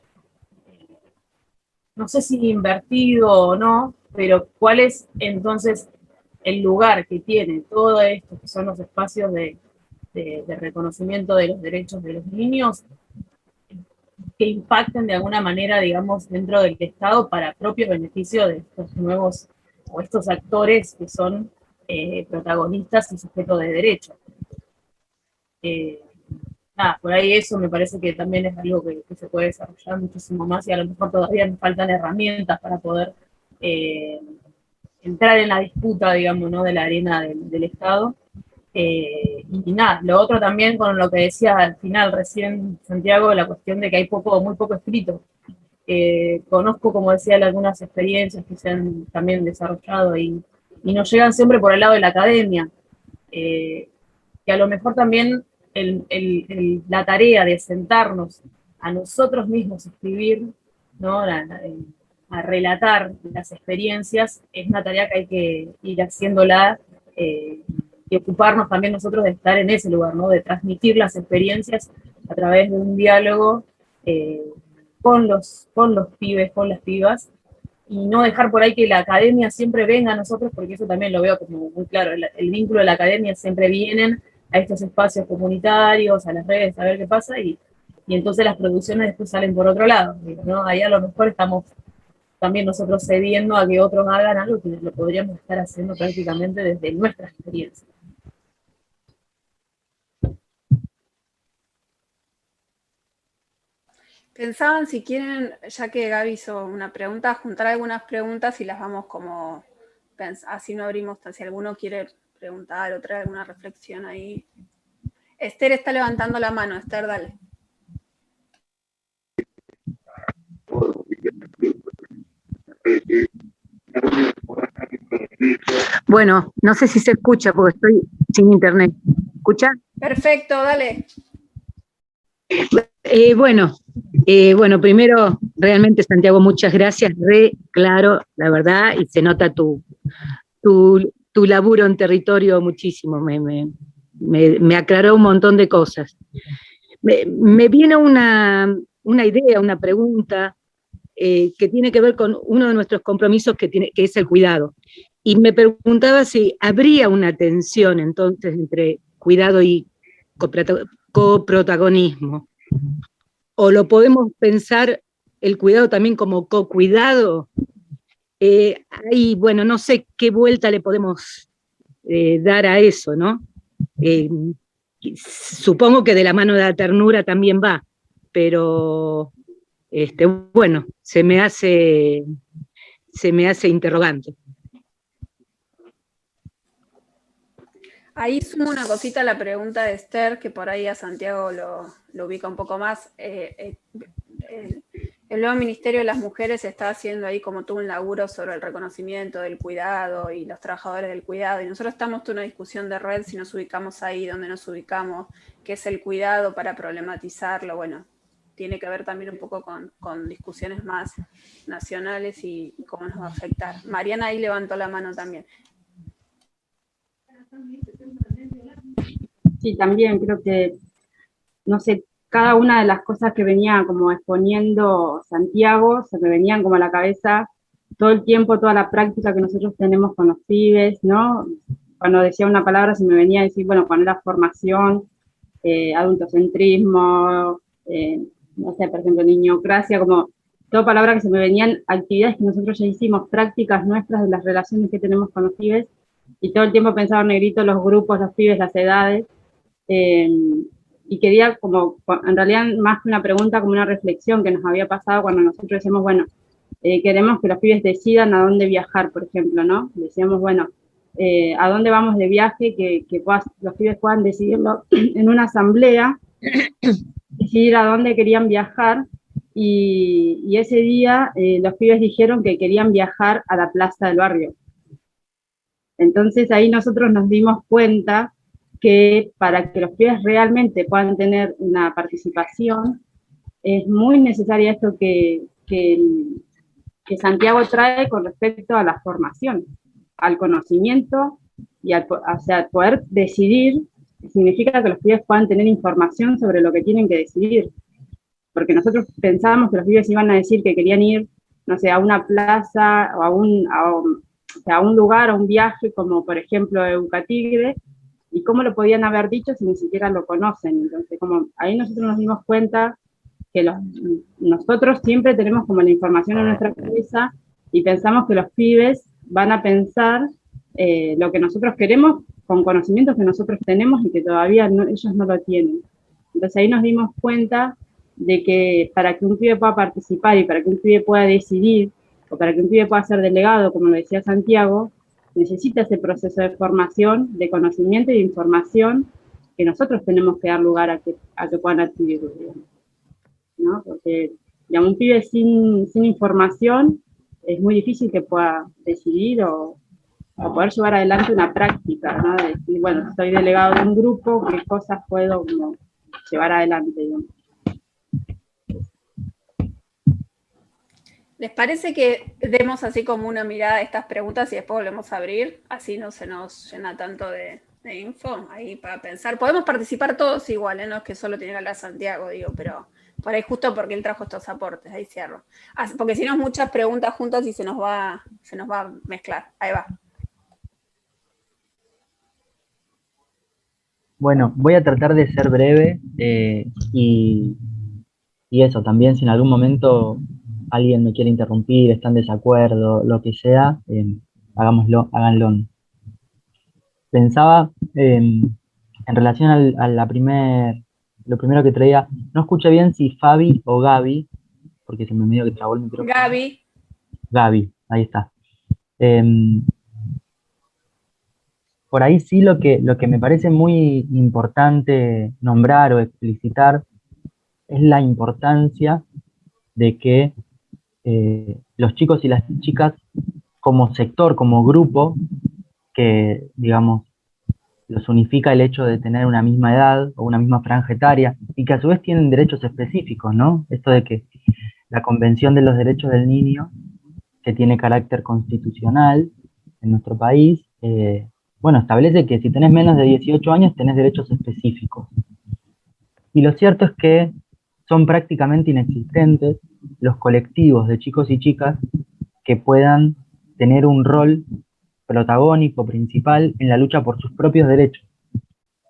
no sé si invertido o no, pero cuál es entonces el lugar que tiene todo esto, que son los espacios de reconocimiento de los derechos de los niños, que impacten de alguna manera, digamos, dentro del Estado para propio beneficio de estos nuevos o estos actores que son protagonistas y sujetos de derecho. Nada, por ahí eso me parece que también es algo que se puede desarrollar muchísimo más y a lo mejor todavía nos faltan herramientas para poder entrar en la disputa, digamos, ¿no? De la arena del Estado. Y nada, lo otro también con lo que decía al final recién Santiago, la cuestión de que hay muy poco escrito. Conozco, como decía, algunas experiencias que se han también desarrollado y nos llegan siempre por el lado de la academia, que a lo mejor también la tarea de sentarnos a nosotros mismos a escribir, ¿no? A relatar las experiencias, es una tarea que hay que ir haciéndola y ocuparnos también nosotros de estar en ese lugar, ¿no? De transmitir las experiencias a través de un diálogo con los pibes, con las pibas, y no dejar por ahí que la academia siempre venga a nosotros, porque eso también lo veo como muy claro, el vínculo de la academia siempre vienen a estos espacios comunitarios, a las redes, a ver qué pasa, y entonces las producciones después salen por otro lado, ¿no? Ahí a lo mejor estamos también nosotros cediendo a que otros hagan algo que lo podríamos estar haciendo prácticamente desde nuestra experiencia. Pensaban si quieren, ya que Gaby hizo una pregunta, juntar algunas preguntas y las vamos como, así no abrimos, si alguno quiere preguntar o traer alguna reflexión ahí. Esther está levantando la mano, Esther, dale. Bueno, no sé si se escucha porque estoy sin internet. ¿Escucha? Perfecto, dale. Bueno, primero, realmente, Santiago, muchas gracias. Re claro, la verdad, y se nota tu laburo en territorio muchísimo. Me aclaró un montón de cosas. Me viene una idea, una pregunta que tiene que ver con uno de nuestros compromisos que es el cuidado. Y me preguntaba si habría una tensión entonces entre cuidado y coprotagonismo. O lo podemos pensar el cuidado también como co-cuidado. Ahí, bueno, no sé qué vuelta le podemos dar a eso, ¿no? Supongo que de la mano de la ternura también va, pero bueno, se me hace interrogante. Ahí sumo una cosita a la pregunta de Esther, que por ahí a Santiago lo ubica un poco más. El nuevo Ministerio de las Mujeres está haciendo ahí como todo un laburo sobre el reconocimiento del cuidado y los trabajadores del cuidado, y nosotros estamos en una discusión de red si nos ubicamos ahí, donde nos ubicamos, qué es el cuidado para problematizarlo. Bueno, tiene que ver también un poco con discusiones más nacionales y cómo nos va a afectar. Mariana ahí levantó la mano también. Sí, también creo que, no sé, cada una de las cosas que venía como exponiendo Santiago, se me venían como a la cabeza todo el tiempo, toda la práctica que nosotros tenemos con los pibes, ¿no? Cuando decía una palabra se me venía a decir, bueno, cuando era formación, adultocentrismo, no sé, por ejemplo, niñocracia, como toda palabra que se me venían, actividades que nosotros ya hicimos, prácticas nuestras de las relaciones que tenemos con los pibes, y todo el tiempo pensaba en negrito los grupos, los pibes, las edades, y quería como, en realidad más que una pregunta, como una reflexión que nos había pasado cuando nosotros decíamos, bueno, queremos que los pibes decidan a dónde viajar, por ejemplo, ¿no? Decíamos, bueno, a dónde vamos de viaje, que los pibes puedan decidirlo en una asamblea, decidir a dónde querían viajar, y ese día los pibes dijeron que querían viajar a la plaza del barrio. Entonces ahí nosotros nos dimos cuenta que para que los pibes realmente puedan tener una participación, es muy necesario esto que Santiago trae con respecto a la formación, al conocimiento y o sea, poder decidir. Significa que los pibes puedan tener información sobre lo que tienen que decidir, porque nosotros pensábamos que los pibes iban a decir que querían ir, no sé, a una plaza o a un lugar, a un viaje, como por ejemplo Eucatigre, y cómo lo podían haber dicho si ni siquiera lo conocen. Entonces, como ahí nosotros nos dimos cuenta que nosotros siempre tenemos como la información en nuestra cabeza y pensamos que los pibes van a pensar lo que nosotros queremos con conocimientos que nosotros tenemos y que todavía ellos no lo tienen. Entonces ahí nos dimos cuenta de que para que un pibe pueda participar y para que un pibe pueda decidir, o para que un pibe pueda ser delegado, como lo decía Santiago, necesita ese proceso de formación, de conocimiento y de información que nosotros tenemos que dar lugar a que puedan adquirir, ¿no? Porque, digamos, un pibe sin información es muy difícil que pueda decidir o poder llevar adelante una práctica, ¿no? De decir, bueno, soy delegado de un grupo, ¿qué cosas puedo como llevar adelante, digamos? ¿Les parece que demos así como una mirada a estas preguntas y después volvemos a abrir? Así no se nos llena tanto de info ahí para pensar. Podemos participar todos igual, ¿eh? No es que solo tiene que hablar Santiago, digo, pero por ahí justo porque él trajo estos aportes, ahí cierro. Porque si no, muchas preguntas juntas y se nos va a mezclar. Ahí va. Bueno, voy a tratar de ser breve y eso, también si en algún momento alguien me quiere interrumpir, está en desacuerdo, lo que sea, háganlo. Pensaba en relación a lo primero que traía, no escuché bien si Fabi o Gaby, porque se me medio que trabó el micrófono. Gaby, ahí está. Por ahí sí lo que me parece muy importante nombrar o explicitar es la importancia de que los chicos y las chicas como sector, como grupo, que, digamos, los unifica el hecho de tener una misma edad o una misma franja etaria, y que a su vez tienen derechos específicos, ¿no? Esto de que la Convención de los Derechos del Niño, que tiene carácter constitucional en nuestro país, bueno, establece que si tenés menos de 18 años tenés derechos específicos. Y lo cierto es que son prácticamente inexistentes los colectivos de chicos y chicas que puedan tener un rol protagónico, principal, en la lucha por sus propios derechos.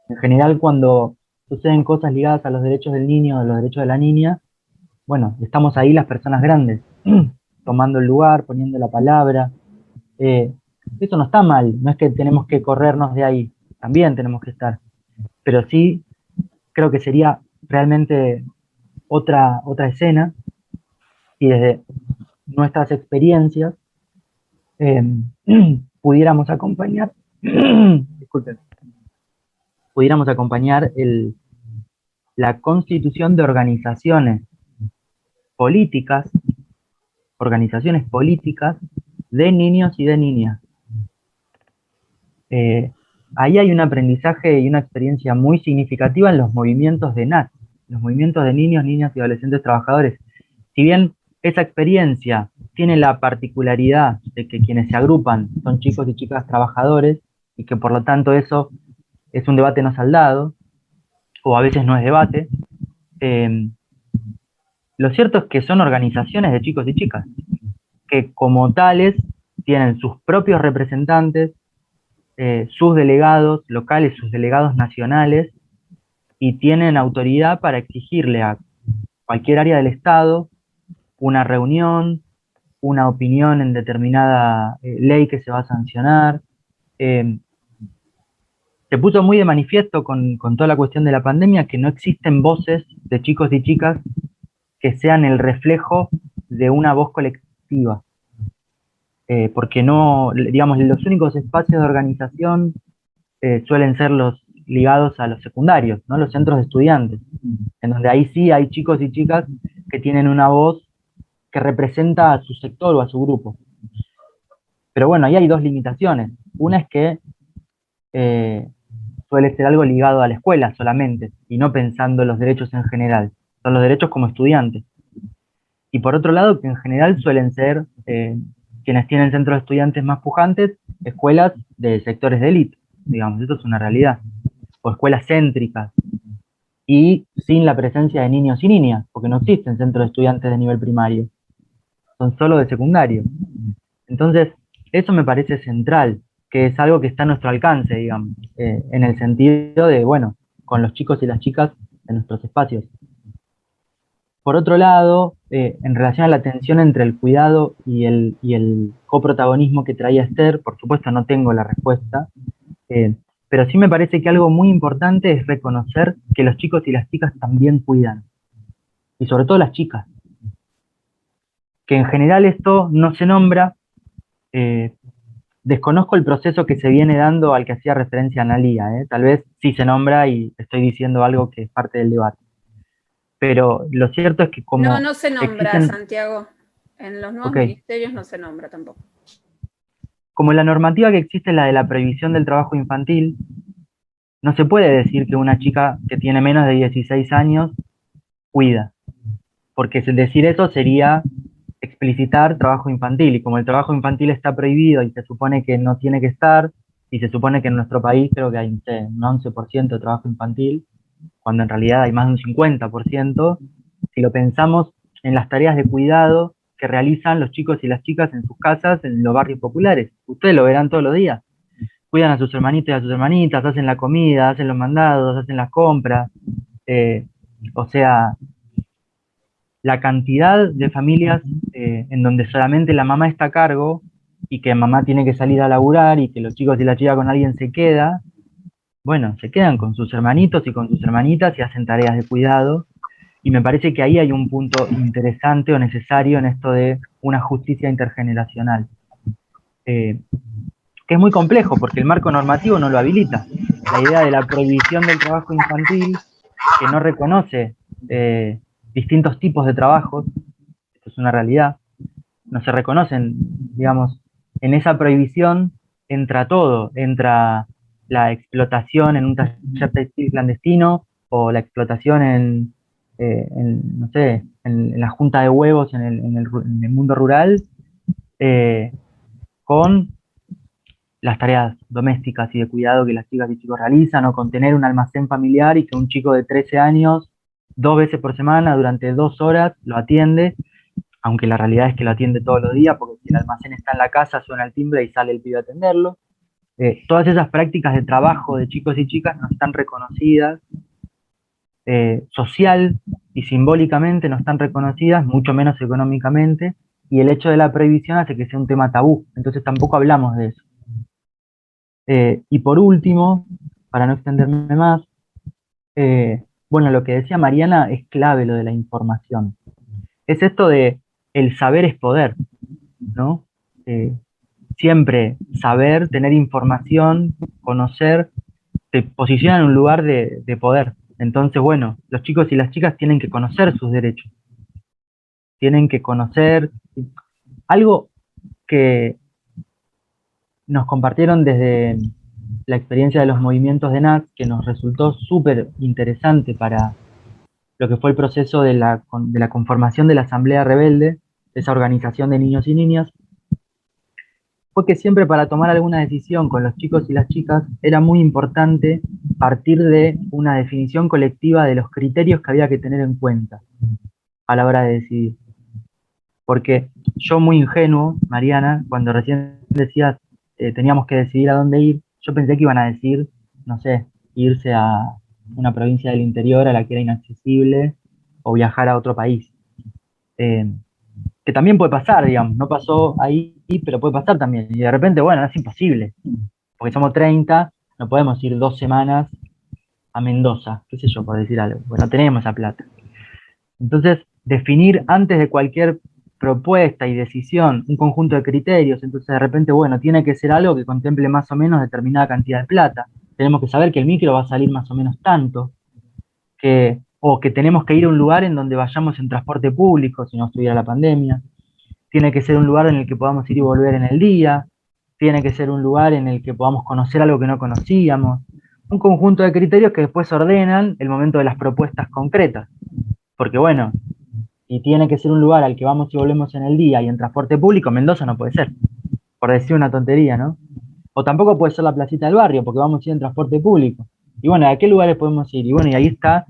En general, cuando suceden cosas ligadas a los derechos del niño o a los derechos de la niña, bueno, estamos ahí las personas grandes, tomando el lugar, poniendo la palabra. Eso no está mal, no es que tenemos que corrernos de ahí, también tenemos que estar. Pero sí, creo que sería realmente otra escena, y desde nuestras experiencias pudiéramos acompañar, disculpen, pudiéramos acompañar la constitución de organizaciones políticas de niños y de niñas. Ahí hay un aprendizaje y una experiencia muy significativa en los movimientos de NAT, los movimientos de niños, niñas y adolescentes trabajadores. Si bien esa experiencia tiene la particularidad de que quienes se agrupan son chicos y chicas trabajadores, y que por lo tanto eso es un debate no saldado, o a veces no es debate, lo cierto es que son organizaciones de chicos y chicas, que como tales tienen sus propios representantes, sus delegados locales, sus delegados nacionales, y tienen autoridad para exigirle a cualquier área del Estado una reunión, una opinión en determinada ley que se va a sancionar. Se puso muy de manifiesto con toda la cuestión de la pandemia que no existen voces de chicos y chicas que sean el reflejo de una voz colectiva. Porque no, digamos, los únicos espacios de organización suelen ser los ligados a los secundarios, ¿no? Los centros de estudiantes, en donde ahí sí hay chicos y chicas que tienen una voz que representa a su sector o a su grupo. Pero bueno, ahí hay dos limitaciones. Una es que suele ser algo ligado a la escuela solamente, y no pensando en los derechos en general. Son los derechos como estudiantes. Y por otro lado, que en general suelen ser quienes tienen centros de estudiantes más pujantes, escuelas de sectores de élite, digamos, eso es una realidad. O escuelas céntricas, y sin la presencia de niños y niñas, porque no existen centros de estudiantes de nivel primario, son solo de secundario. Entonces, eso me parece central, que es algo que está a nuestro alcance, digamos, en el sentido de, bueno, con los chicos y las chicas en nuestros espacios. Por otro lado, en relación a la tensión entre el cuidado y el coprotagonismo que traía Esther, por supuesto no tengo la respuesta, pero sí me parece que algo muy importante es reconocer que los chicos y las chicas también cuidan, y sobre todo las chicas. Que en general esto no se nombra, desconozco el proceso que se viene dando al que hacía referencia Analía, tal vez sí se nombra y estoy diciendo algo que es parte del debate. Pero lo cierto es que como no se nombra, existen, Santiago. En los nuevos okay, ministerios no se nombra tampoco. Como la normativa que existe es la de la prohibición del trabajo infantil, no se puede decir que una chica que tiene menos de 16 años cuida, porque decir eso sería explicitar trabajo infantil, y como el trabajo infantil está prohibido y se supone que no tiene que estar, y se supone que en nuestro país creo que hay un 11% de trabajo infantil, cuando en realidad hay más de un 50%, si lo pensamos en las tareas de cuidado que realizan los chicos y las chicas en sus casas, en los barrios populares. Ustedes lo verán todos los días. Cuidan a sus hermanitos y a sus hermanitas, hacen la comida, hacen los mandados, hacen las compras. O sea, la cantidad de familias en donde solamente la mamá está a cargo, y que mamá tiene que salir a laburar, y que los chicos y las chicas con alguien se queda, bueno, se quedan con sus hermanitos y con sus hermanitas y hacen tareas de cuidado. Y me parece que ahí hay un punto interesante o necesario en esto de una justicia intergeneracional, que es muy complejo porque el marco normativo no lo habilita. La idea de la prohibición del trabajo infantil, que no reconoce distintos tipos de trabajos, esto es una realidad, no se reconocen, digamos, en esa prohibición entra todo, entra la explotación en un taller textil clandestino, o la explotación no sé, en la junta de huevos en el mundo rural, con las tareas domésticas y de cuidado que las chicas y chicos realizan, o con tener un almacén familiar y que un chico de 13 años, 2 veces por semana, durante 2 horas, lo atiende, aunque la realidad es que lo atiende todos los días, porque si el almacén está en la casa, suena el timbre y sale el pibe a atenderlo. Todas esas prácticas de trabajo de chicos y chicas no están reconocidas, social y simbólicamente no están reconocidas, mucho menos económicamente, y el hecho de la prohibición hace que sea un tema tabú, entonces tampoco hablamos de eso. Y por último, para no extenderme más, bueno, lo que decía Mariana es clave, lo de la información. Es esto de el saber es poder, ¿no? Siempre saber, tener información, conocer, te posiciona en un lugar de poder. Entonces, bueno, los chicos y las chicas tienen que conocer sus derechos. Tienen que conocer algo que nos compartieron desde la experiencia de los movimientos de NAC, que nos resultó súper interesante para lo que fue el proceso de la conformación de la Asamblea Rebelde, esa organización de niños y niñas, fue que siempre para tomar alguna decisión con los chicos y las chicas era muy importante partir de una definición colectiva de los criterios que había que tener en cuenta a la hora de decidir. Porque yo, muy ingenuo, Mariana, cuando recién decías teníamos que decidir a dónde ir, yo pensé que iban a decir, no sé, irse a una provincia del interior a la que era inaccesible, o viajar a otro país. Que también puede pasar, digamos, no pasó ahí, pero puede pasar también. Y de repente, bueno, es imposible, porque somos 30, no podemos ir 2 semanas a Mendoza, qué sé yo, por decir algo, porque no tenemos esa plata. Entonces, definir antes de cualquier propuesta y decisión un conjunto de criterios, entonces de repente, bueno, tiene que ser algo que contemple más o menos determinada cantidad de plata. Tenemos que saber que el micro va a salir más o menos tanto, o que tenemos que ir a un lugar en donde vayamos en transporte público, si no estuviera la pandemia. Tiene que ser un lugar en el que podamos ir y volver en el día. Tiene que ser un lugar en el que podamos conocer algo que no conocíamos. Un conjunto de criterios que después ordenan el momento de las propuestas concretas. Porque bueno, y tiene que ser un lugar al que vamos y volvemos en el día y en transporte público, Mendoza no puede ser, por decir una tontería, ¿no? O tampoco puede ser la placita del barrio, porque vamos a ir en transporte público. Y bueno, ¿a qué lugares podemos ir? Y bueno, y ahí está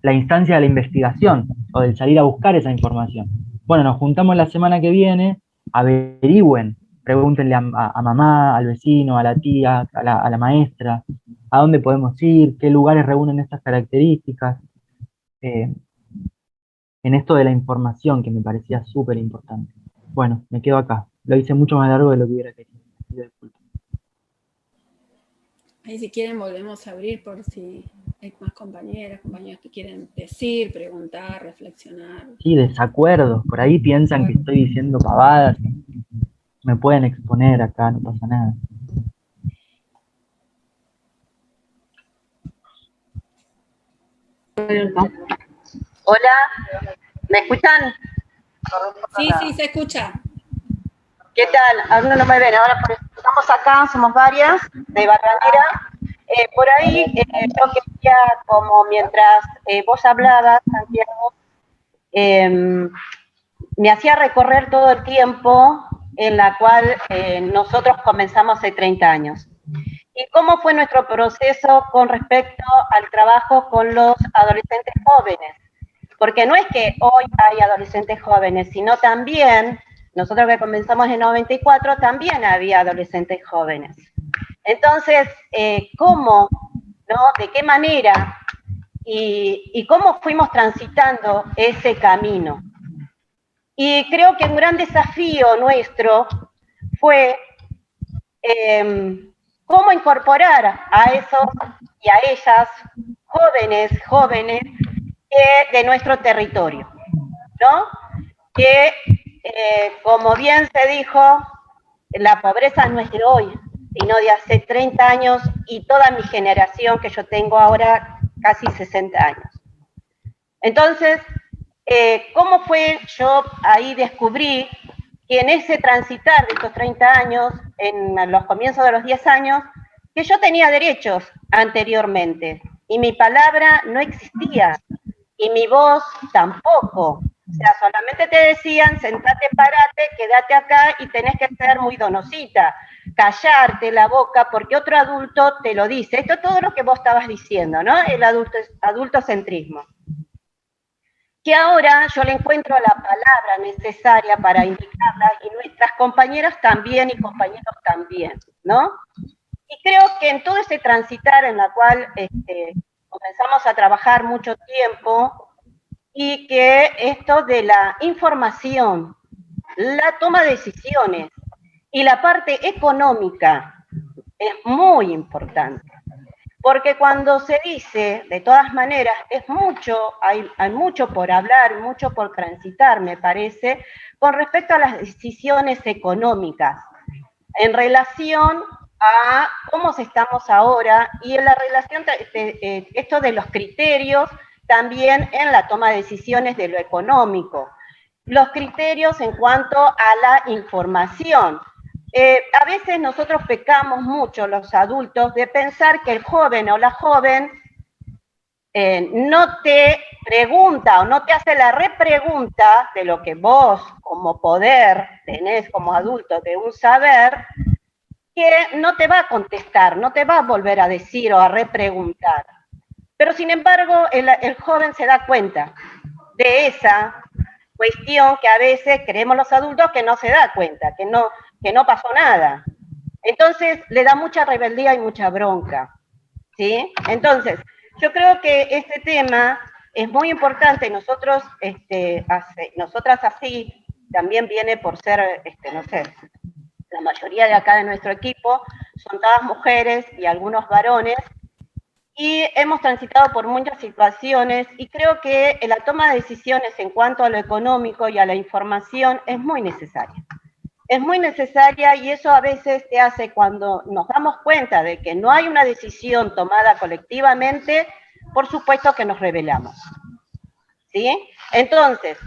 la instancia de la investigación, o del salir a buscar esa información. Bueno, nos juntamos la semana que viene, averigüen, pregúntenle a mamá, al vecino, a la tía, a la maestra, a dónde podemos ir, qué lugares reúnen estas características. En esto de la información, que me parecía súper importante. Bueno, me quedo acá. Lo hice mucho más largo de lo que hubiera querido. Ahí si quieren volvemos a abrir por si hay más compañeras, compañeros que quieren decir, preguntar, reflexionar. Sí, desacuerdos. Por ahí piensan que estoy diciendo pavadas. Me pueden exponer acá, no pasa nada. Hola, ¿me escuchan? Sí, sí, se escucha. ¿Qué tal? Algunos no me ven, ahora estamos acá, somos varias, de Barranera. Por ahí yo quería, como mientras vos hablabas, Santiago, me hacía recorrer todo el tiempo en la cual nosotros comenzamos hace 30 años. ¿Y cómo fue nuestro proceso con respecto al trabajo con los adolescentes jóvenes? Porque no es que hoy hay adolescentes jóvenes, sino también, nosotros que comenzamos en 94, también había adolescentes jóvenes. Entonces, ¿cómo, no? ¿De qué manera? Y cómo fuimos transitando ese camino. Y creo que un gran desafío nuestro fue cómo incorporar a esos y a ellas jóvenes de nuestro territorio, ¿no? Que, como bien se dijo, la pobreza no es de hoy, sino de hace 30 años y toda mi generación, que yo tengo ahora casi 60 años. Entonces, ¿cómo fue? Yo ahí descubrí que en ese transitar de estos 30 años en los comienzos de los 10 años, que yo tenía derechos anteriormente, y mi palabra no existía, y mi voz tampoco. O sea, solamente te decían, sentate, parate, quédate acá, y tenés que ser muy donosita, callarte la boca, porque otro adulto te lo dice. Esto es todo lo que vos estabas diciendo, ¿no? El adultocentrismo. Que ahora yo le encuentro la palabra necesaria para indicarla, y nuestras compañeras también y compañeros también, ¿no? Y creo que en todo ese transitar en la cual comenzamos a trabajar mucho tiempo, y que esto de la información, la toma de decisiones y la parte económica es muy importante. Porque cuando se dice, de todas maneras, es mucho, hay mucho por hablar, mucho por transitar, me parece, con respecto a las decisiones económicas, en relación a cómo estamos ahora, y en la relación, esto de los criterios, también en la toma de decisiones de lo económico. Los criterios en cuanto a la información. A veces nosotros pecamos mucho, los adultos, de pensar que el joven o la joven no te pregunta o no te hace la repregunta de lo que vos como poder tenés como adulto de un saber, que no te va a contestar, no te va a volver a decir o a repreguntar. Pero sin embargo, el joven se da cuenta de esa cuestión que a veces creemos los adultos que no se da cuenta, que no pasó nada. Entonces, le da mucha rebeldía y mucha bronca, ¿sí? Entonces, yo creo que este tema es muy importante. Nosotras así, también viene por ser, no sé, la mayoría de acá de nuestro equipo son todas mujeres y algunos varones, y hemos transitado por muchas situaciones, y creo que la toma de decisiones en cuanto a lo económico y a la información es muy necesaria. Es muy necesaria, y eso a veces te hace, cuando nos damos cuenta de que no hay una decisión tomada colectivamente, por supuesto que nos rebelamos, ¿sí? Entonces,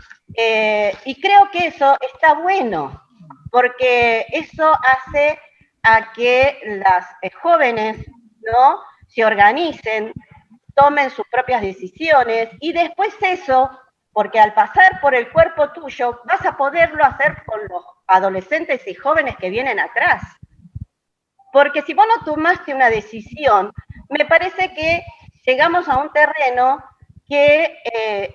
y creo que eso está bueno, porque eso hace a que las jóvenes, ¿no?, se organicen, tomen sus propias decisiones, y después eso, porque al pasar por el cuerpo tuyo, vas a poderlo hacer con los adolescentes y jóvenes que vienen atrás. Porque si vos no tomaste una decisión, me parece que llegamos a un terreno que,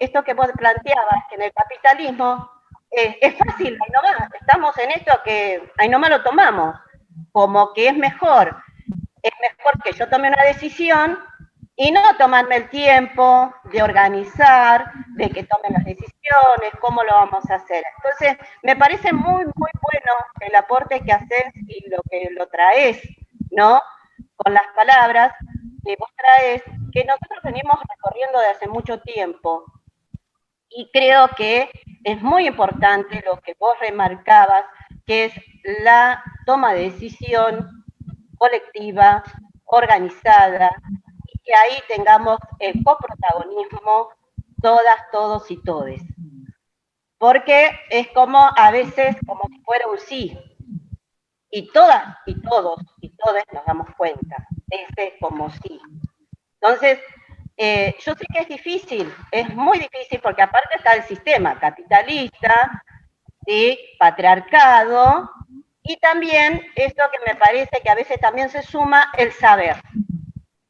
esto que vos planteabas, que en el capitalismo es fácil, ahí nomás, estamos en esto que ahí nomás lo tomamos, como que es mejor que yo tome una decisión y no tomarme el tiempo de organizar, de que tomen las decisiones, cómo lo vamos a hacer. Entonces, me parece muy, muy bueno el aporte que haces y lo que lo traes, ¿no?, con las palabras que vos traes, que nosotros venimos recorriendo de hace mucho tiempo. Y creo que es muy importante lo que vos remarcabas, que es la toma de decisión colectiva, organizada, y que ahí tengamos el coprotagonismo todas, todos y todes. Porque es como a veces como si fuera un sí, y todas y todos y todes nos damos cuenta de ese como sí. Entonces, yo sé que es muy difícil, porque aparte está el sistema capitalista, ¿sí?, patriarcado, y también esto que me parece que a veces también se suma el saber,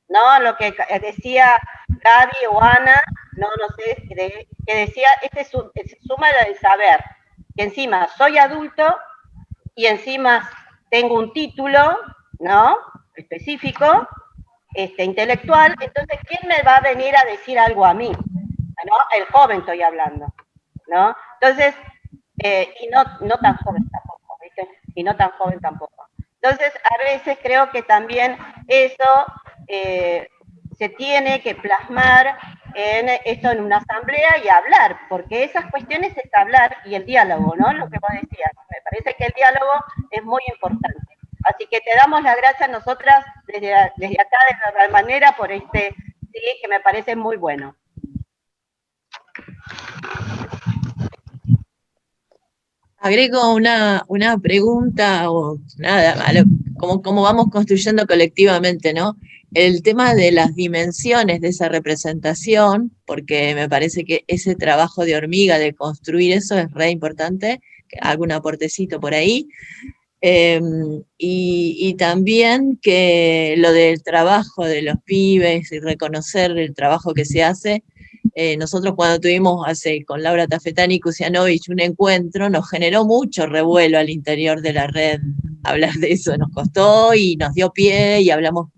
¿no? Lo que decía Gaby o Ana, no sé, que decía, se suma el saber, que encima soy adulto y encima tengo un título, ¿no?, específico, intelectual. Entonces, ¿quién me va a venir a decir algo a mí? ¿No? El joven estoy hablando, ¿no? Entonces, y no tan joven tampoco, ¿viste? Y no tan joven tampoco. Entonces, a veces creo que también eso se tiene que plasmar en una asamblea y hablar, porque esas cuestiones es hablar, y el diálogo, ¿no?, lo que vos decías. Me parece que el diálogo es muy importante. Así que te damos las gracias nosotras desde acá, de la manera, por sí, que me parece muy bueno. Agrego una pregunta o nada, cómo vamos construyendo colectivamente, ¿no? El tema de las dimensiones de esa representación, porque me parece que ese trabajo de hormiga, de construir eso, es re importante, algún aportecito por ahí. Y también que lo del trabajo de los pibes y reconocer el trabajo que se hace. Nosotros cuando tuvimos con Laura Tafetani y Kusianovich un encuentro, nos generó mucho revuelo al interior de la red hablar de eso, nos costó y nos dio pie y hablamos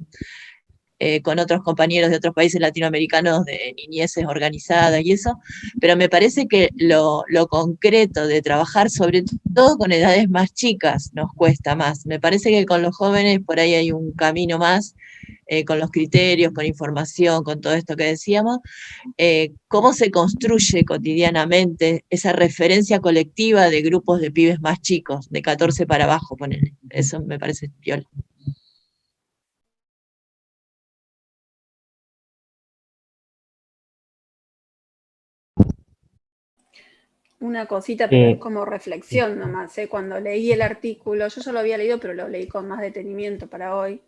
con otros compañeros de otros países latinoamericanos de niñeces organizadas y eso, pero me parece que lo concreto de trabajar sobre todo con edades más chicas nos cuesta más. Me parece que con los jóvenes por ahí hay un camino más, con los criterios, con información, con todo esto que decíamos. ¿Cómo se construye cotidianamente esa referencia colectiva de grupos de pibes más chicos, de 14 para abajo, ponele? Eso me parece piola. Una cosita, pero es como reflexión nomás, ¿eh? Cuando leí el artículo, yo ya lo había leído, pero lo leí con más detenimiento para hoy,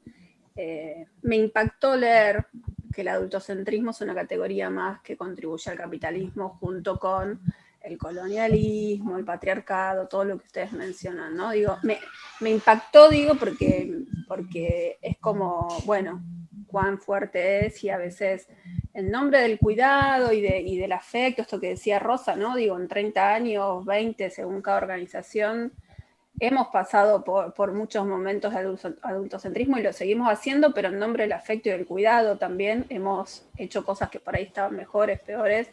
me impactó leer que el adultocentrismo es una categoría más que contribuye al capitalismo junto con el colonialismo, el patriarcado, todo lo que ustedes mencionan, ¿no? Digo, me impactó, digo, porque es como, bueno, cuán fuerte es y a veces en nombre del cuidado y del afecto, esto que decía Rosa, ¿no? Digo, en 30 años, 20, según cada organización, hemos pasado por muchos momentos de adultocentrismo y lo seguimos haciendo, pero en nombre del afecto y del cuidado también hemos hecho cosas que por ahí estaban mejores, peores.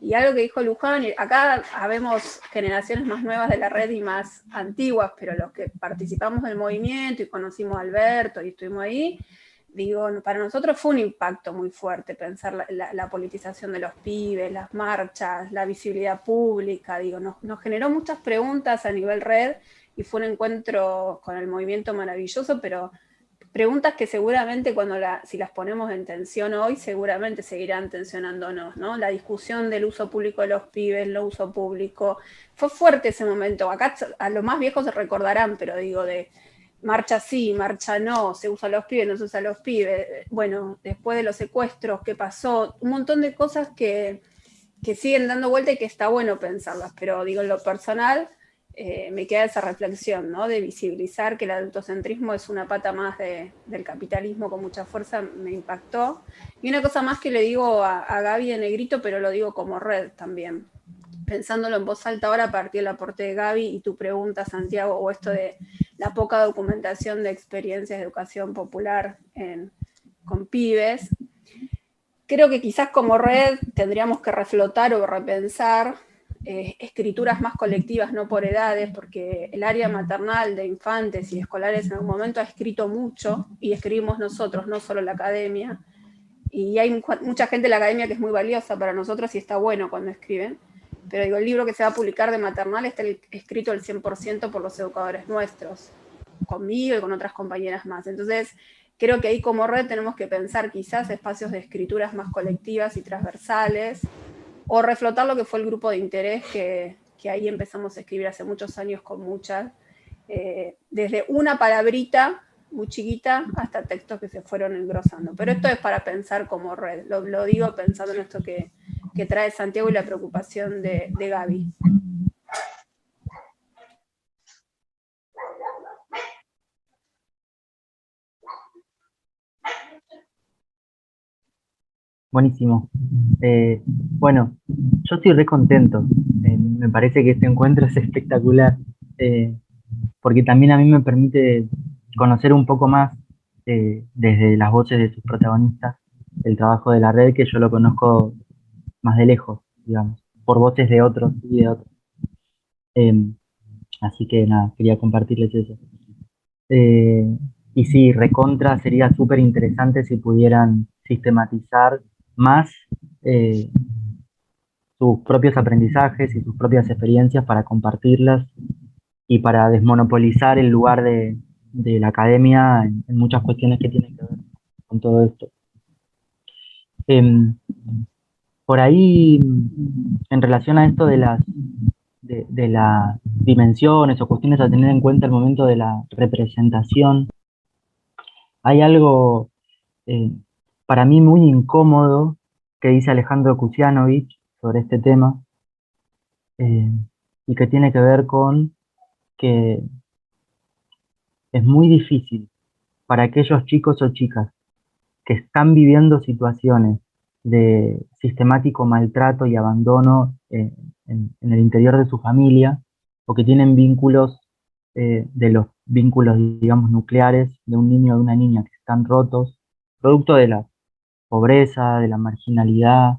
Y algo que dijo Luján, acá habemos generaciones más nuevas de la red y más antiguas, pero los que participamos del movimiento y conocimos a Alberto y estuvimos ahí, digo, para nosotros fue un impacto muy fuerte pensar la politización de los pibes, las marchas, la visibilidad pública, digo, nos generó muchas preguntas a nivel red y fue un encuentro con el movimiento maravilloso, pero preguntas que seguramente si las ponemos en tensión hoy, seguramente seguirán tensionándonos, ¿no? La discusión del uso público de los pibes, el uso público, fue fuerte ese momento, acá a los más viejos se recordarán, pero digo, de marcha sí, marcha no, se usa a los pibes, no se usa a los pibes, bueno, después de los secuestros, ¿qué pasó? Un montón de cosas que siguen dando vuelta y que está bueno pensarlas, pero digo, en lo personal, me queda esa reflexión, ¿no? De visibilizar que el adultocentrismo es una pata más del capitalismo con mucha fuerza, me impactó. Y una cosa más que le digo a Gaby de Negrito, pero lo digo como red también, pensándolo en voz alta ahora a partir del aporte de Gaby y tu pregunta, Santiago, o esto de la poca documentación de experiencias de educación popular con pibes. Creo que quizás como red tendríamos que reflotar o repensar escrituras más colectivas, no por edades, porque el área maternal de infantes y escolares en algún momento ha escrito mucho, y escribimos nosotros, no solo la academia, y hay mucha gente en la academia que es muy valiosa para nosotros y está bueno cuando escriben, pero digo, el libro que se va a publicar de maternal está escrito el 100% por los educadores nuestros, conmigo y con otras compañeras más. Entonces, creo que ahí como red tenemos que pensar quizás espacios de escrituras más colectivas y transversales, o reflotar lo que fue el grupo de interés que ahí empezamos a escribir hace muchos años con muchas, desde una palabrita muy chiquita hasta textos que se fueron engrosando. Pero esto es para pensar como red, lo digo pensando en esto que trae Santiago y la preocupación de Gaby. Buenísimo. Bueno, yo estoy re contento. Me parece que este encuentro es espectacular, porque también a mí me permite conocer un poco más, desde las voces de sus protagonistas, el trabajo de la red, que yo lo conozco más de lejos, digamos, por voces de otros y de otros. Así que nada, quería compartirles eso. Y sí, recontra, sería súper interesante si pudieran sistematizar más sus propios aprendizajes y sus propias experiencias para compartirlas y para desmonopolizar el lugar de la academia en muchas cuestiones que tienen que ver con todo esto. Por ahí, en relación a esto de dimensiones o cuestiones a tener en cuenta al momento de la representación. Hay algo para mí muy incómodo que dice Alejandro Kusianovich sobre este tema, y que tiene que ver con que es muy difícil para aquellos chicos o chicas que están viviendo situaciones de sistemático maltrato y abandono en el interior de su familia, o que tienen vínculos, de los vínculos, digamos, nucleares de un niño o de una niña que están rotos, producto de la pobreza, de la marginalidad.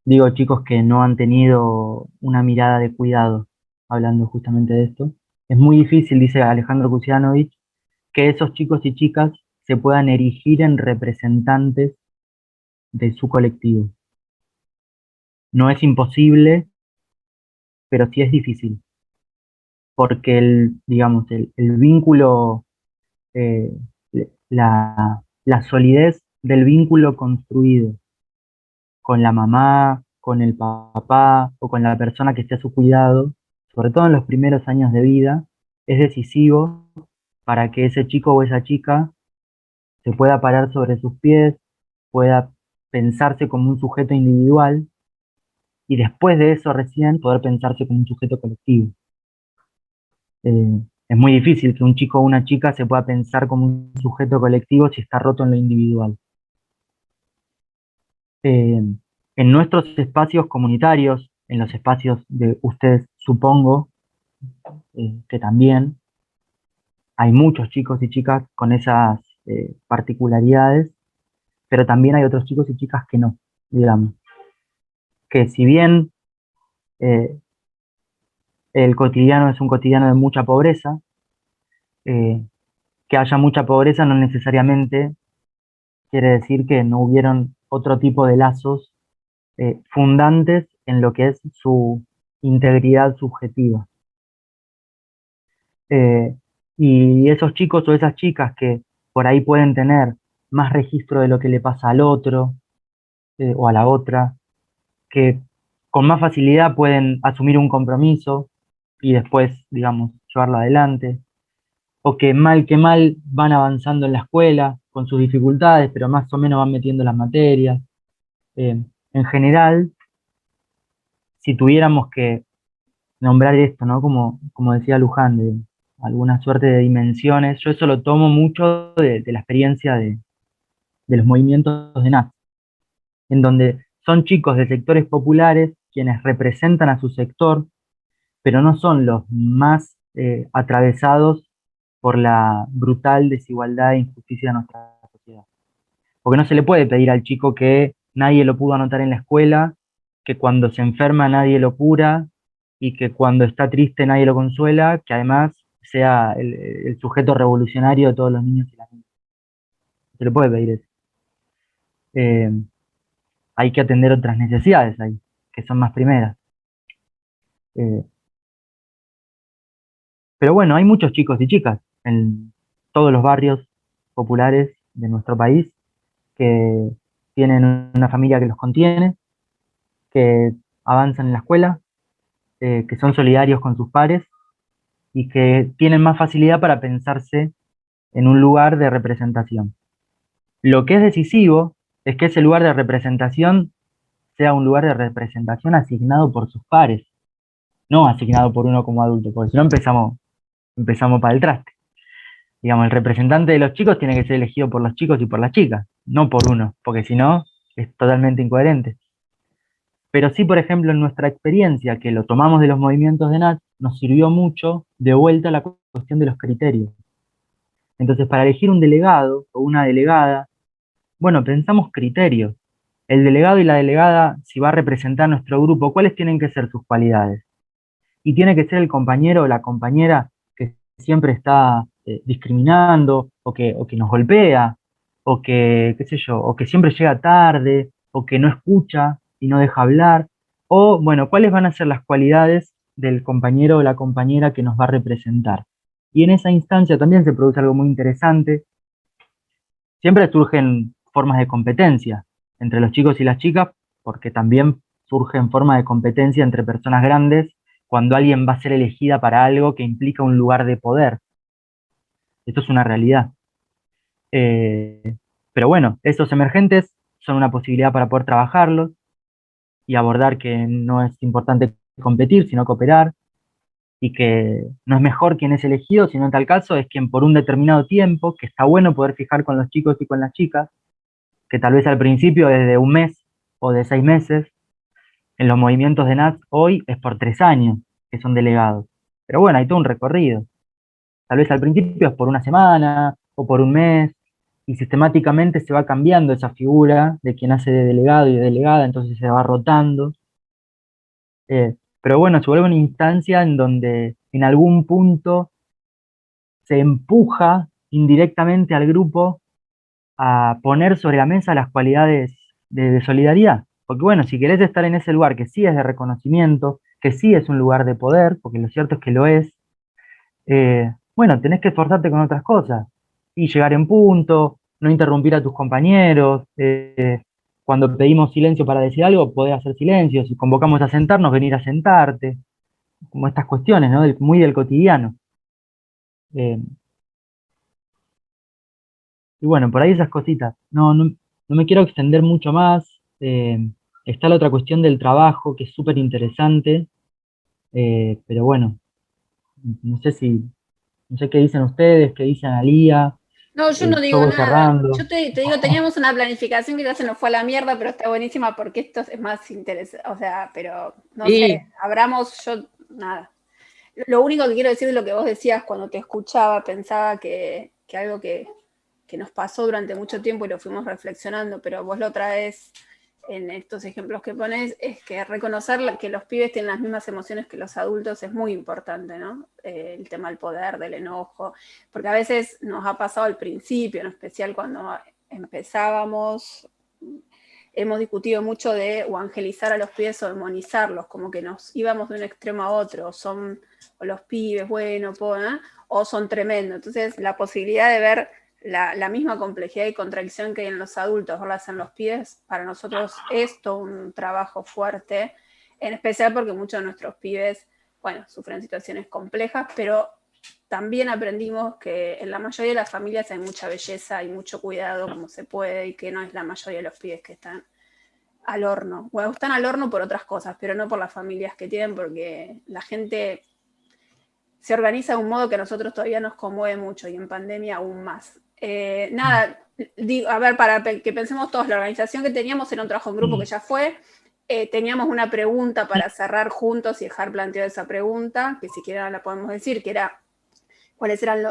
Digo, chicos que no han tenido una mirada de cuidado, hablando justamente de esto. Es muy difícil, dice Alejandro Kusianovich, que esos chicos y chicas se puedan erigir en representantes de su colectivo. No es imposible, pero sí es difícil, porque digamos, el vínculo, eh, la solidez del vínculo construido con la mamá, con el papá o con la persona que esté a su cuidado, sobre todo en los primeros años de vida, es decisivo para que ese chico o esa chica se pueda parar sobre sus pies, pueda pensarse como un sujeto individual, y después de eso recién poder pensarse como un sujeto colectivo. Es muy difícil que un chico o una chica se pueda pensar como un sujeto colectivo si está roto en lo individual. En nuestros espacios comunitarios, en los espacios de ustedes, supongo que también hay muchos chicos y chicas con esas particularidades, pero también hay otros chicos y chicas que no, digamos. Que si bien el cotidiano es un cotidiano de mucha pobreza, que haya mucha pobreza no necesariamente quiere decir que no hubieron otro tipo de lazos fundantes en lo que es su integridad subjetiva. Y esos chicos o esas chicas que por ahí pueden tener más registro de lo que le pasa al otro o a la otra, que con más facilidad pueden asumir un compromiso y después, digamos, llevarlo adelante, o que mal van avanzando en la escuela con sus dificultades, pero más o menos van metiendo las materias. En general, si tuviéramos que nombrar esto, ¿no? Como decía Luján, de alguna suerte de dimensiones, yo eso lo tomo mucho de la experiencia de los movimientos de NAT, en donde son chicos de sectores populares quienes representan a su sector, pero no son los más atravesados por la brutal desigualdad e injusticia de nuestra sociedad. Porque no se le puede pedir al chico que nadie lo pudo anotar en la escuela, que cuando se enferma nadie lo cura, y que cuando está triste nadie lo consuela, que además sea el sujeto revolucionario de todos los niños y las niñas. No se le puede pedir eso. Hay que atender otras necesidades ahí, que son más primeras. Pero bueno, hay muchos chicos y chicas en todos los barrios populares de nuestro país que tienen una familia que los contiene, que avanzan en la escuela, que son solidarios con sus pares y que tienen más facilidad para pensarse en un lugar de representación. Lo que es decisivo es que ese lugar de representación sea un lugar de representación asignado por sus pares, no asignado por uno como adulto, porque si no empezamos para el traste. Digamos, el representante de los chicos tiene que ser elegido por los chicos y por las chicas, no por uno, porque si no, es totalmente incoherente. Pero sí, por ejemplo, en nuestra experiencia, que lo tomamos de los movimientos de NAT, nos sirvió mucho de vuelta a la cuestión de los criterios. Entonces, para elegir un delegado o una delegada, bueno, pensamos criterios. El delegado y la delegada, si va a representar nuestro grupo, ¿cuáles tienen que ser sus cualidades? Y tiene que ser el compañero o la compañera que siempre está discriminando, o que nos golpea, o que, qué sé yo, o que siempre llega tarde, o que no escucha y no deja hablar, o, bueno, ¿cuáles van a ser las cualidades del compañero o la compañera que nos va a representar? Y en esa instancia también se produce algo muy interesante. Siempre surgen formas de competencia entre los chicos y las chicas, porque también surge en forma de competencia entre personas grandes cuando alguien va a ser elegida para algo que implica un lugar de poder. Esto es una realidad. Pero bueno, estos emergentes son una posibilidad para poder trabajarlos y abordar que no es importante competir, sino cooperar, y que no es mejor quien es elegido, sino en tal caso es quien por un determinado tiempo, que está bueno poder fijar con los chicos y con las chicas, que tal vez al principio es de un mes o de 6 meses, en los movimientos de NATS hoy es por 3 años que son delegados. Pero bueno, hay todo un recorrido. Tal vez al principio es por una semana o por un mes, y sistemáticamente se va cambiando esa figura de quien hace de delegado y de delegada, entonces se va rotando. Pero bueno, se vuelve una instancia en donde en algún punto se empuja indirectamente al grupo a poner sobre la mesa las cualidades de solidaridad. Porque bueno, si querés estar en ese lugar que sí es de reconocimiento, que sí es un lugar de poder, porque lo cierto es que lo es, bueno, tenés que esforzarte con otras cosas. Y llegar en punto, no interrumpir a tus compañeros, cuando pedimos silencio para decir algo, poder hacer silencio, si convocamos a sentarnos, venir a sentarte, como estas cuestiones, ¿no? Muy del cotidiano. Y bueno, por ahí esas cositas. No me quiero extender mucho más. Está la otra cuestión del trabajo, que es súper interesante, pero bueno, no sé no sé qué dicen ustedes, qué dicen Alía. No, yo no Yo digo voy nada. cerrando. Yo te digo, teníamos una planificación que ya se nos fue a la mierda, pero está buenísima porque esto es más interesante. O sea, pero no Sí. sé, nada. Lo único que quiero decir de lo que vos decías cuando te escuchaba, pensaba que algo que nos pasó durante mucho tiempo y lo fuimos reflexionando, pero vos lo traes en estos ejemplos que pones, es que reconocer que los pibes tienen las mismas emociones que los adultos es muy importante, ¿no? El tema del poder, del enojo, porque a veces nos ha pasado al principio, en especial cuando empezábamos, hemos discutido mucho de evangelizar a los pibes o demonizarlos, como que nos íbamos de un extremo a otro, o los pibes, bueno, o son tremendos. Entonces, la posibilidad de ver la misma complejidad y contradicción que hay en los adultos, verlas en los pibes, para nosotros es todo un trabajo fuerte, en especial porque muchos de nuestros pibes, bueno, sufren situaciones complejas, pero también aprendimos que en la mayoría de las familias hay mucha belleza y mucho cuidado como se puede, y que no es la mayoría de los pibes que están al horno. Bueno, están al horno por otras cosas, pero no por las familias que tienen, porque la gente se organiza de un modo que a nosotros todavía nos conmueve mucho, y en pandemia aún más. Nada, digo, a ver, para que pensemos todos, la organización que teníamos era un trabajo en grupo que ya fue. Teníamos una pregunta para cerrar juntos y dejar planteada esa pregunta, que si quieren la podemos decir, que era cuáles eran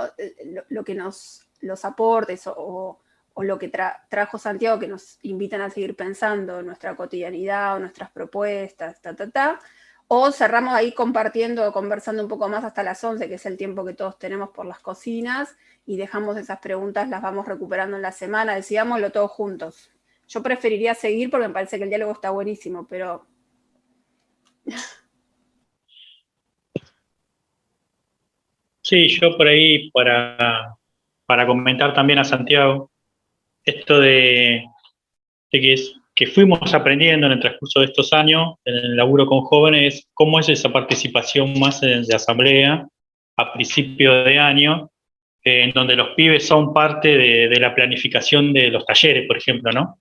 lo que los aportes o lo que trajo Santiago, que nos invitan a seguir pensando en nuestra cotidianidad o nuestras propuestas, o cerramos ahí compartiendo, conversando un poco más hasta las 11, que es el tiempo que todos tenemos por las cocinas, y dejamos esas preguntas, las vamos recuperando en la semana, decidámoslo todos juntos. Yo preferiría seguir porque me parece que el diálogo está buenísimo, pero... Sí, yo por ahí para comentar también a Santiago, esto que fuimos aprendiendo en el transcurso de estos años, en el laburo con jóvenes, cómo es esa participación más de asamblea a principio de año, en donde los pibes son parte de la planificación de los talleres, por ejemplo, ¿no?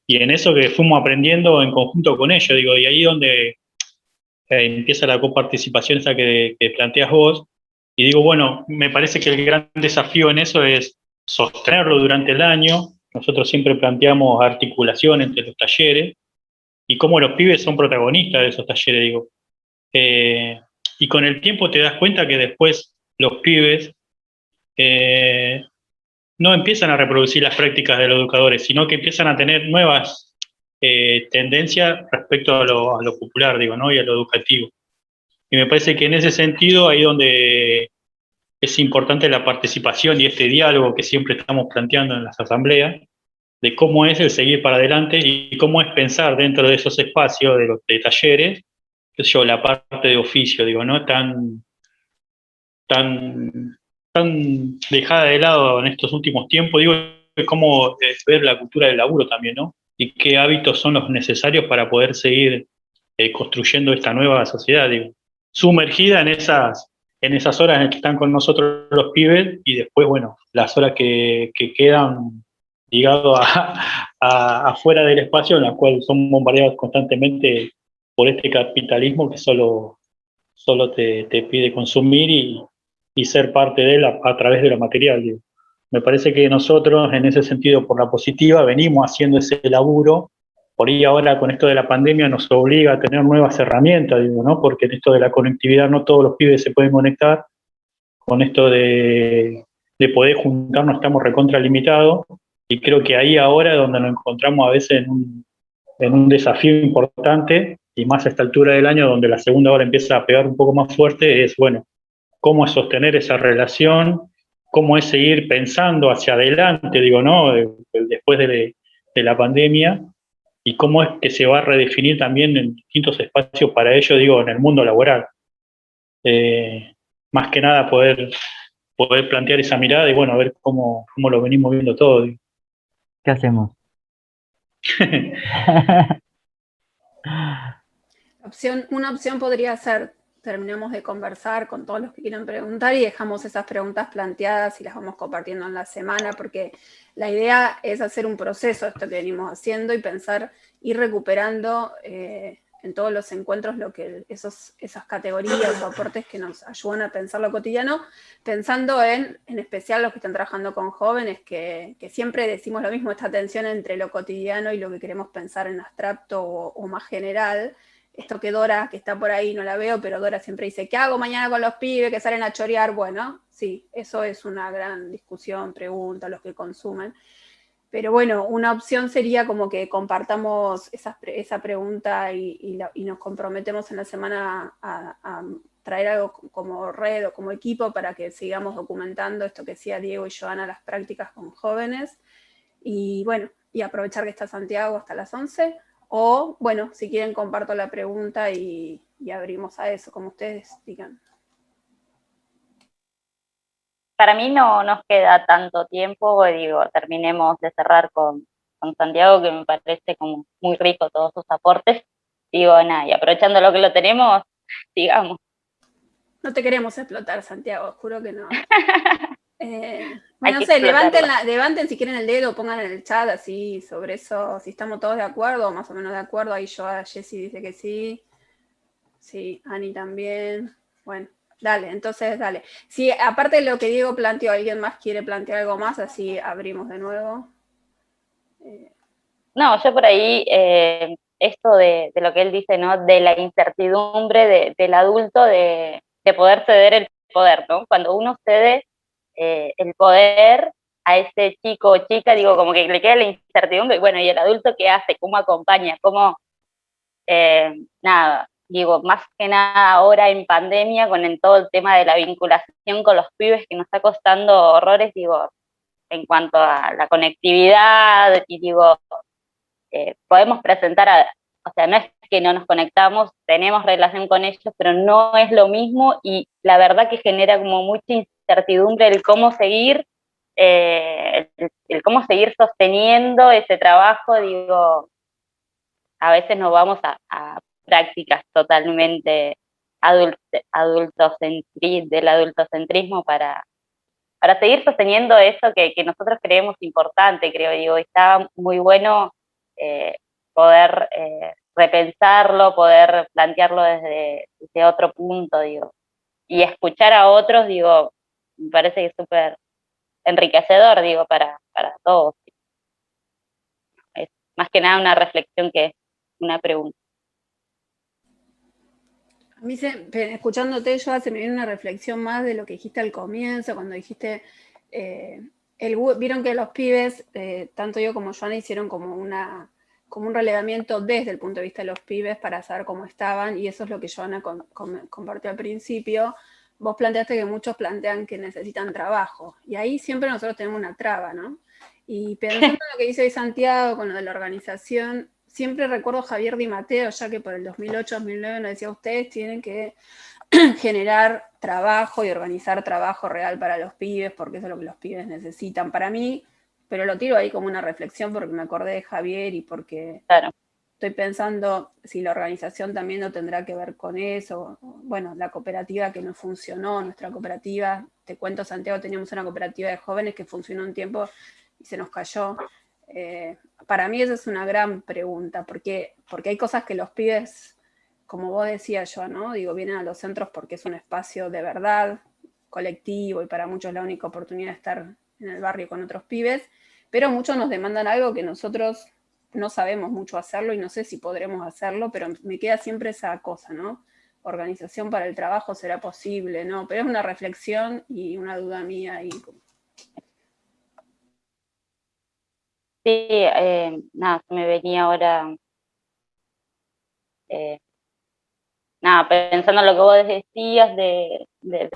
Y en eso que fuimos aprendiendo en conjunto con ellos, digo, y ahí donde empieza la coparticipación esa que planteas vos, y digo, bueno, me parece que el gran desafío en eso es sostenerlo durante el año. Nosotros siempre planteamos articulación entre los talleres y cómo los pibes son protagonistas de esos talleres, digo. Y con el tiempo te das cuenta que después los pibes no empiezan a reproducir las prácticas de los educadores, sino que empiezan a tener nuevas tendencias respecto a lo popular, digo, ¿no? Y a lo educativo. Y me parece que en ese sentido, ahí donde es importante la participación y este diálogo que siempre estamos planteando en las asambleas, de cómo es el seguir para adelante y cómo es pensar dentro de esos espacios de talleres, qué sé yo, la parte de oficio, digo, no tan dejada de lado en estos últimos tiempos, digo, cómo ver la cultura del laburo también, ¿no? Y qué hábitos son los necesarios para poder seguir construyendo esta nueva sociedad, digo, sumergida en esas horas en las que están con nosotros los pibes y después, bueno, las horas que quedan ligados afuera del espacio en la cual son bombardeados constantemente por este capitalismo que solo te pide consumir y ser parte de él a través de lo material. Digo. Me parece que nosotros, en ese sentido, por la positiva, venimos haciendo ese laburo. Por ahí ahora con esto de la pandemia nos obliga a tener nuevas herramientas, digo, ¿no? Porque en esto de la conectividad no todos los pibes se pueden conectar. Con esto de poder juntarnos estamos recontralimitados. Y creo que ahí ahora es donde nos encontramos a veces en un desafío importante, y más a esta altura del año, donde la segunda ola empieza a pegar un poco más fuerte, es, bueno, cómo es sostener esa relación, cómo es seguir pensando hacia adelante, digo, ¿no? Después de la pandemia, y cómo es que se va a redefinir también en distintos espacios para ello, digo, en el mundo laboral. Más que nada poder plantear esa mirada y, bueno, a ver cómo lo venimos viendo todo. Digo. ¿Qué hacemos? Una opción podría ser, terminamos de conversar con todos los que quieran preguntar y dejamos esas preguntas planteadas y las vamos compartiendo en la semana, porque la idea es hacer un proceso, esto que venimos haciendo, y pensar, ir recuperando en todos los encuentros esas categorías o aportes que nos ayudan a pensar lo cotidiano, pensando en especial los que están trabajando con jóvenes, que siempre decimos lo mismo, esta tensión entre lo cotidiano y lo que queremos pensar en abstracto o más general. Esto que Dora, que está por ahí, no la veo, pero Dora siempre dice, ¿qué hago mañana con los pibes que salen a chorear? Bueno, sí, eso es una gran discusión, pregunta, los que consumen. Pero bueno, una opción sería como que compartamos esa pregunta y nos comprometemos en la semana a traer algo como red o como equipo para que sigamos documentando esto que decía Diego y Joana, las prácticas con jóvenes. Y bueno, y aprovechar que está Santiago hasta las 11. O, bueno, si quieren comparto la pregunta y abrimos a eso, como ustedes digan. Para mí no nos queda tanto tiempo, digo, terminemos de cerrar con Santiago, que me parece como muy rico todos sus aportes. Digo, nada, y aprovechando lo que lo tenemos, sigamos. No te queremos explotar, Santiago, juro que no. Bueno, no sé, levanten si quieren el dedo, pongan en el chat así sobre eso, si estamos todos de acuerdo, o más o menos de acuerdo. Ahí Jessy dice que sí. Sí, Ani también. Bueno, dale, entonces dale. Si aparte de lo que Diego planteó, ¿alguien más quiere plantear algo más? Así abrimos de nuevo. No, yo por ahí, esto de lo que él dice, ¿no? De la incertidumbre del adulto de poder ceder el poder, ¿no? Cuando uno cede el poder a ese chico o chica, digo, como que le queda la incertidumbre, bueno, ¿y el adulto qué hace? ¿Cómo acompaña? ¿Cómo? Nada, digo, más que nada ahora en pandemia, con todo el tema de la vinculación con los pibes que nos está costando horrores, digo, en cuanto a la conectividad, y digo, podemos presentar, o sea, no es que no nos conectamos, tenemos relación con ellos, pero no es lo mismo, y la verdad que genera como mucha incertidumbre el cómo seguir, el cómo seguir sosteniendo ese trabajo, digo, a veces nos vamos a prácticas totalmente del adultocentrismo para seguir sosteniendo eso que nosotros creemos importante, creo, digo, y está muy bueno poder repensarlo, poder plantearlo desde otro punto, digo, y escuchar a otros, digo, me parece que es súper enriquecedor, digo, para todos. Es más que nada una reflexión que una pregunta. A mí, escuchándote, yo se me viene una reflexión más de lo que dijiste al comienzo, cuando dijiste, vieron que los pibes, tanto yo como Joana, hicieron como un relevamiento desde el punto de vista de los pibes para saber cómo estaban, y eso es lo que Joana compartió al principio. Vos planteaste que muchos plantean que necesitan trabajo, y ahí siempre nosotros tenemos una traba, ¿no? Y pensando en lo que dice hoy Santiago con lo de la organización, siempre recuerdo a Javier Di Matteo, ya que por el 2008-2009 nos decía, ustedes tienen que generar trabajo y organizar trabajo real para los pibes, porque eso es lo que los pibes necesitan. Para mí, pero lo tiro ahí como una reflexión porque me acordé de Javier y porque, claro, estoy pensando si la organización también no tendrá que ver con eso. Bueno, la cooperativa que no funcionó, nuestra cooperativa, te cuento, Santiago, teníamos una cooperativa de jóvenes que funcionó un tiempo y se nos cayó. Para mí esa es una gran pregunta, porque hay cosas que los pibes, como vos decías yo, ¿no? Digo, vienen a los centros porque es un espacio de verdad, colectivo, y para muchos la única oportunidad de estar en el barrio con otros pibes, pero muchos nos demandan algo que nosotros no sabemos mucho hacerlo y no sé si podremos hacerlo, pero me queda siempre esa cosa, ¿no? Organización para el trabajo, ¿será posible? No, pero es una reflexión y una duda mía. Sí, nada, se me venía ahora, nada, pensando en lo que vos decías de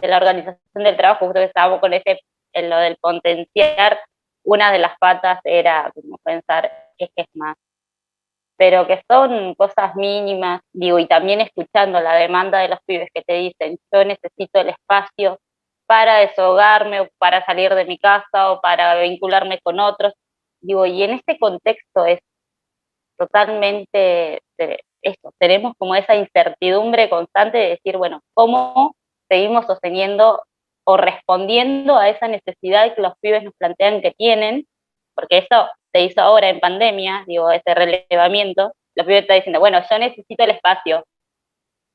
la organización del trabajo, justo que estábamos con en lo del potenciar, una de las patas era como pensar qué es más, pero que son cosas mínimas, digo, y también escuchando la demanda de los pibes que te dicen, yo necesito el espacio para deshogarme, o para salir de mi casa, o para vincularme con otros, digo, y en este contexto es totalmente esto, tenemos como esa incertidumbre constante de decir, bueno, ¿cómo seguimos sosteniendo o respondiendo a esa necesidad que los pibes nos plantean que tienen? Porque eso se hizo ahora en pandemia, digo, ese relevamiento, los pibes están diciendo, bueno, yo necesito el espacio.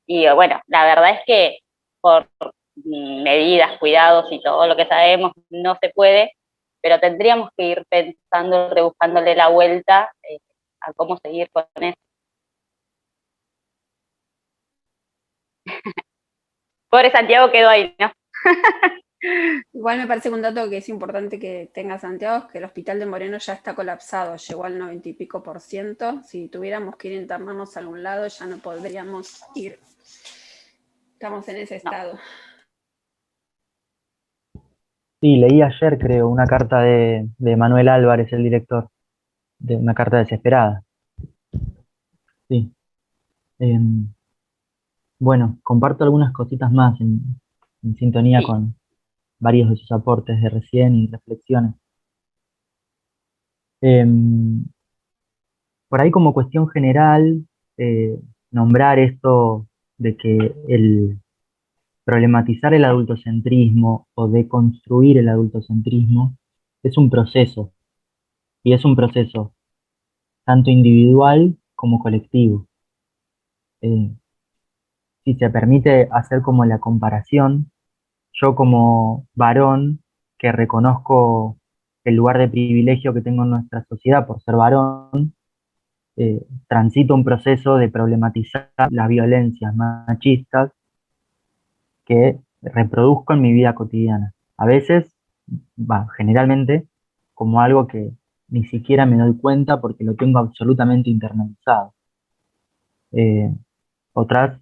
Y bueno, la verdad es que por medidas, cuidados y todo lo que sabemos, no se puede, pero tendríamos que ir pensando, rebuscándole la vuelta a cómo seguir con eso. Pobre Santiago quedó ahí, ¿no? Igual me parece que un dato que es importante que tenga Santiago es que el hospital de Moreno ya está colapsado, llegó al 90 y pico %. Si tuviéramos que ir a internarnos a algún lado, ya no podríamos ir. Estamos en ese estado. Sí, leí ayer, creo, una carta de Manuel Álvarez, el director, de una carta desesperada. Sí. Bueno, comparto algunas cositas más en sintonía con varios de sus aportes de recién y reflexiones. Por ahí como cuestión general, nombrar esto de que el problematizar el adultocentrismo o deconstruir el adultocentrismo es un proceso, y es un proceso tanto individual como colectivo. Si se permite hacer como la comparación, yo como varón que reconozco el lugar de privilegio que tengo en nuestra sociedad por ser varón, transito un proceso de problematizar las violencias machistas que reproduzco en mi vida cotidiana. A veces, generalmente, como algo que ni siquiera me doy cuenta porque lo tengo absolutamente internalizado. Otras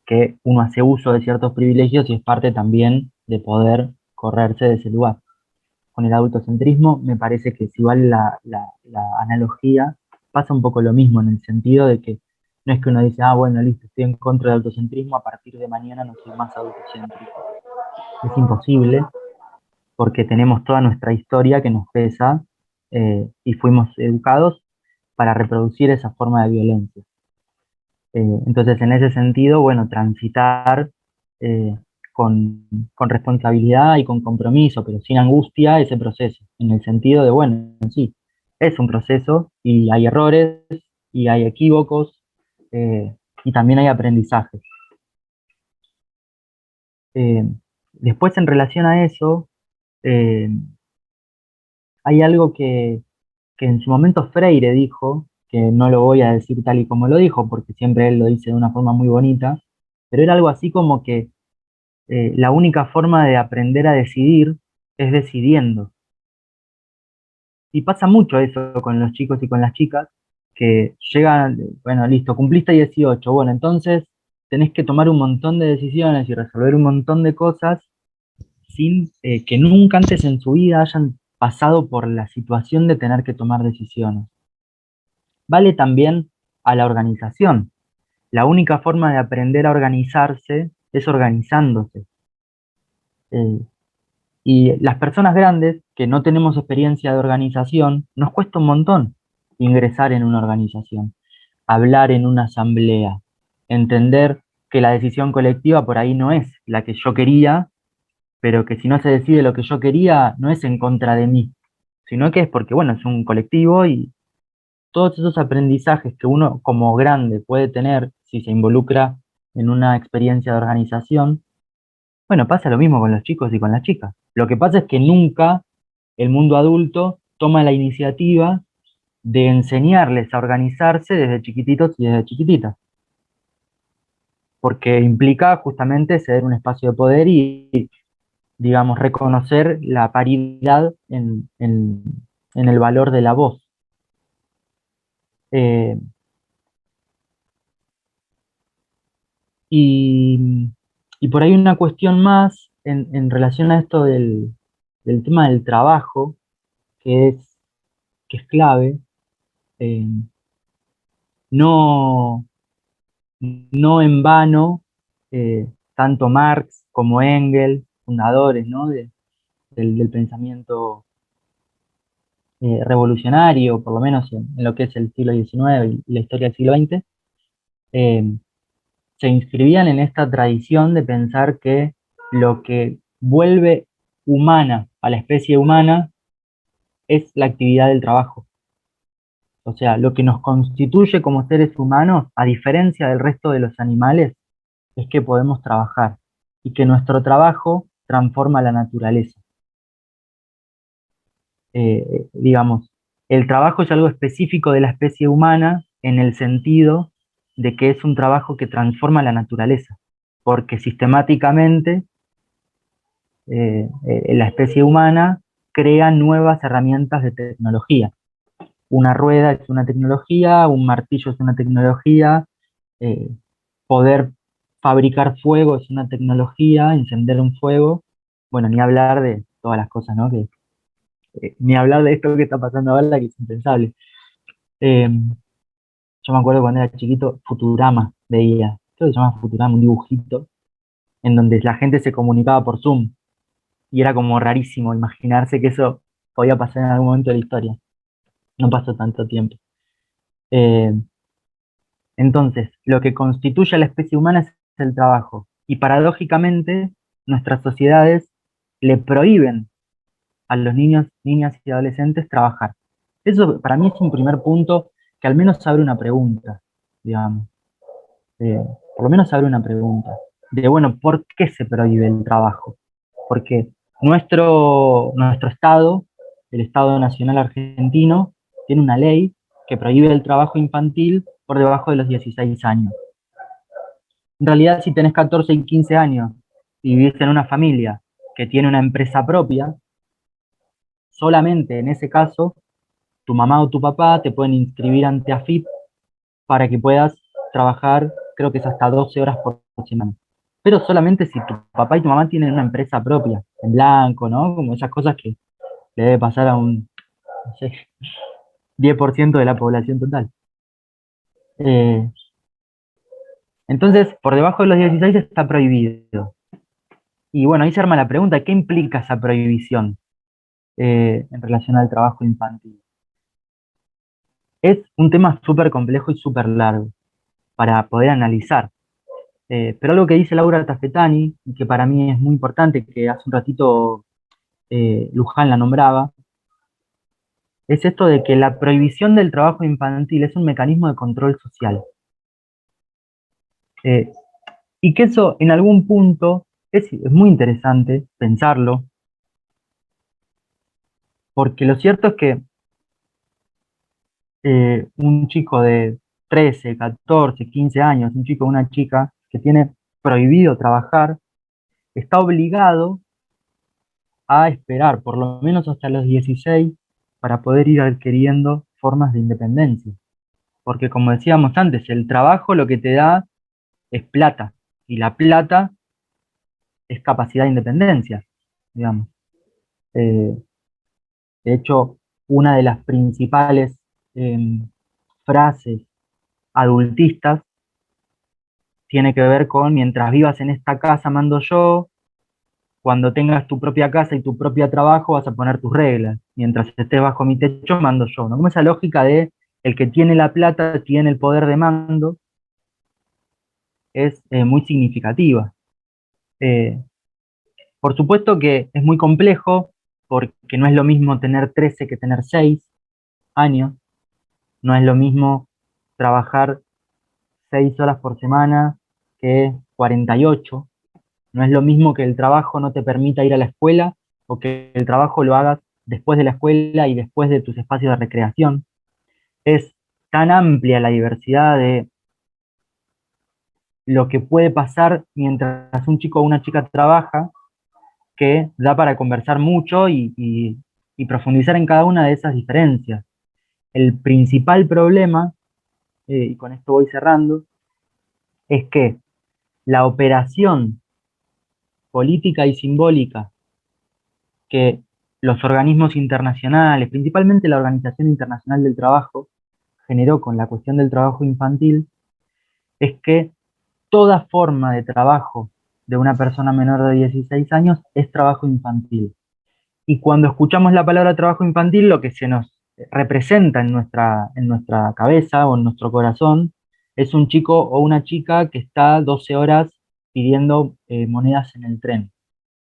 que uno hace uso de ciertos privilegios y es parte también de poder correrse de ese lugar. Con el adultocentrismo me parece que si vale la analogía, pasa un poco lo mismo en el sentido de que no es que uno dice, bueno, listo, estoy en contra del autocentrismo, a partir de mañana no soy más adultocéntrico. Es imposible porque tenemos toda nuestra historia que nos pesa y fuimos educados para reproducir esa forma de violencia. Entonces, en ese sentido, bueno, transitar con responsabilidad y con compromiso, pero sin angustia, ese proceso, en el sentido de, bueno, sí, es un proceso y hay errores y hay equívocos y también hay aprendizajes. Después, en relación a eso, hay algo que en su momento Freire dijo, que no lo voy a decir tal y como lo dijo, porque siempre él lo dice de una forma muy bonita, pero era algo así como que la única forma de aprender a decidir es decidiendo. Y pasa mucho eso con los chicos y con las chicas, que llegan, bueno, listo, cumpliste 18, bueno, entonces tenés que tomar un montón de decisiones y resolver un montón de cosas sin que nunca antes en su vida hayan pasado por la situación de tener que tomar decisiones. Vale también a la organización. La única forma de aprender a organizarse es organizándose. Y las personas grandes que no tenemos experiencia de organización, nos cuesta un montón ingresar en una organización. hablar en una asamblea, entender que la decisión colectiva por ahí no es la que yo quería, pero que si no se decide lo que yo quería, no es en contra de mí, sino que es porque, bueno, es un colectivo y todos esos aprendizajes que uno como grande puede tener si se involucra en una experiencia de organización, bueno, pasa lo mismo con los chicos y con las chicas. Lo que pasa es que nunca el mundo adulto toma la iniciativa de enseñarles a organizarse desde chiquititos y desde chiquititas, porque implica justamente ceder un espacio de poder y digamos, reconocer la paridad en el valor de la voz. Eh, y, y por ahí una cuestión más en relación a esto del tema del trabajo, que es clave. eh, no, no en vano, tanto Marx como Engels, fundadores, ¿no?, del pensamiento revolucionario, por lo menos en lo que es el siglo XIX y la historia del siglo XX, eh, se inscribían en esta tradición de pensar que lo que vuelve humana a la especie humana es la actividad del trabajo. O sea, lo que nos constituye como seres humanos, a diferencia del resto de los animales, es que podemos trabajar y que nuestro trabajo transforma la naturaleza. Digamos, el trabajo es algo específico de la especie humana en el sentido de que es un trabajo que transforma la naturaleza, porque sistemáticamente la especie humana crea nuevas herramientas de tecnología. Una rueda es una tecnología, un martillo es una tecnología, poder fabricar fuego es una tecnología, encender un fuego, bueno, ni hablar de todas las cosas, ¿no? Ni hablar de esto que está pasando ahora, que es impensable. Yo me acuerdo cuando era chiquito, Futurama veía, creo que se llama Futurama, un dibujito, en donde la gente se comunicaba por Zoom, y era como rarísimo imaginarse que eso podía pasar en algún momento de la historia. No pasó tanto tiempo. Eh, entonces, lo que constituye a la especie humana es el trabajo, y paradójicamente, nuestras sociedades le prohíben a los niños, niñas y adolescentes trabajar. Eso para mí es un primer punto que al menos abre una pregunta, digamos. Por lo menos abre una pregunta. De, bueno, ¿por qué se prohíbe el trabajo? Porque nuestro Estado, el Estado Nacional Argentino, tiene una ley que prohíbe el trabajo infantil por debajo de los 16 años. En realidad, si tenés 14 y 15 años y vivís en una familia que tiene una empresa propia, solamente en ese caso, tu mamá o tu papá te pueden inscribir ante AFIP para que puedas trabajar, creo que es hasta 12 horas por semana. Pero solamente si tu papá y tu mamá tienen una empresa propia, en blanco, ¿no? Como esas cosas que le debe pasar a un, no sé, 10% de la población total. Entonces, por debajo de los 16 está prohibido. Y bueno, ahí se arma la pregunta, ¿qué implica esa prohibición en relación al trabajo infantil? Es un tema súper complejo y súper largo para poder analizar. Pero algo que dice Laura Tafetani, y que para mí es muy importante, que hace un ratito Luján la nombraba, es esto de que la prohibición del trabajo infantil es un mecanismo de control social. Y que eso en algún punto es muy interesante pensarlo, porque lo cierto es que un chico de 13, 14, 15 años, un chico o una chica que tiene prohibido trabajar, está obligado a esperar por lo menos hasta los 16 para poder ir adquiriendo formas de independencia. Porque como decíamos antes, el trabajo lo que te da es plata, y la plata es capacidad de independencia, digamos. De hecho, una de las principales frases adultistas tiene que ver con: mientras vivas en esta casa mando yo, cuando tengas tu propia casa y tu propio trabajo vas a poner tus reglas, mientras estés bajo mi techo mando yo, ¿no? Como esa lógica de el que tiene la plata tiene el poder de mando, es muy significativa. Por supuesto que es muy complejo, porque no es lo mismo tener 13 que tener 6 años, no es lo mismo trabajar 6 horas por semana que 48, no es lo mismo que el trabajo no te permita ir a la escuela o que el trabajo lo hagas después de la escuela y después de tus espacios de recreación. Es tan amplia la diversidad de lo que puede pasar mientras un chico o una chica trabaja, que da para conversar mucho y profundizar en cada una de esas diferencias. El principal problema, y con esto voy cerrando, es que la operación política y simbólica que los organismos internacionales, principalmente la Organización Internacional del Trabajo, generó con la cuestión del trabajo infantil, es que toda forma de trabajo de una persona menor de 16 años es trabajo infantil. Y cuando escuchamos la palabra trabajo infantil, lo que se nos representa en nuestra cabeza o en nuestro corazón es un chico o una chica que está 12 horas pidiendo monedas en el tren.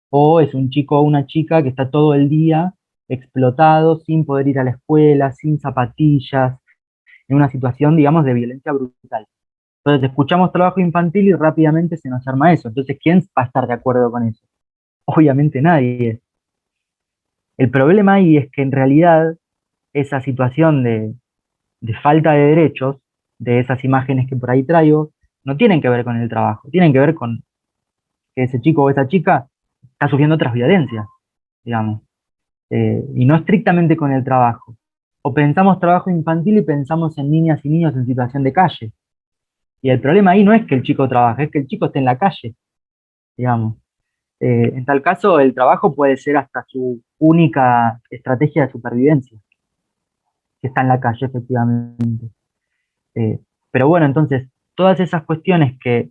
O es un chico o una chica que está todo el día explotado, sin poder ir a la escuela, sin zapatillas, en una situación, digamos, de violencia brutal. Entonces escuchamos trabajo infantil y rápidamente se nos arma eso. Entonces, ¿quién va a estar de acuerdo con eso? Obviamente nadie. El problema ahí es que en realidad esa situación de falta de derechos, de esas imágenes que por ahí traigo, no tienen que ver con el trabajo, tienen que ver con que ese chico o esa chica está sufriendo otras violencias, digamos, y no estrictamente con el trabajo. O pensamos trabajo infantil y pensamos en niñas y niños en situación de calle. Y el problema ahí no es que el chico trabaje, es que el chico esté en la calle, digamos. En tal caso, el trabajo puede ser hasta su única estrategia de supervivencia, que está en la calle, efectivamente. Pero bueno, entonces, todas esas cuestiones que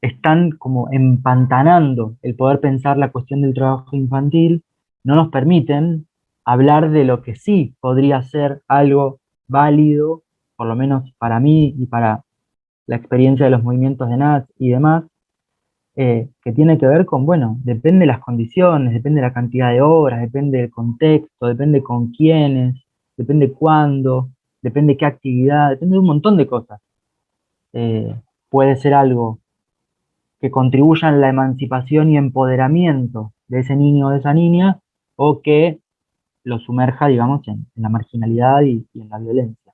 están como empantanando el poder pensar la cuestión del trabajo infantil, no nos permiten hablar de lo que sí podría ser algo válido, por lo menos para mí y para la experiencia de los movimientos de NAT y demás, que tiene que ver con, bueno, depende de las condiciones, depende de la cantidad de horas, depende del contexto, depende con quiénes, depende cuándo, depende qué actividad, depende de un montón de cosas. Puede ser algo que contribuya en la emancipación y empoderamiento de ese niño o de esa niña, o que lo sumerja, digamos, en la marginalidad y en la violencia.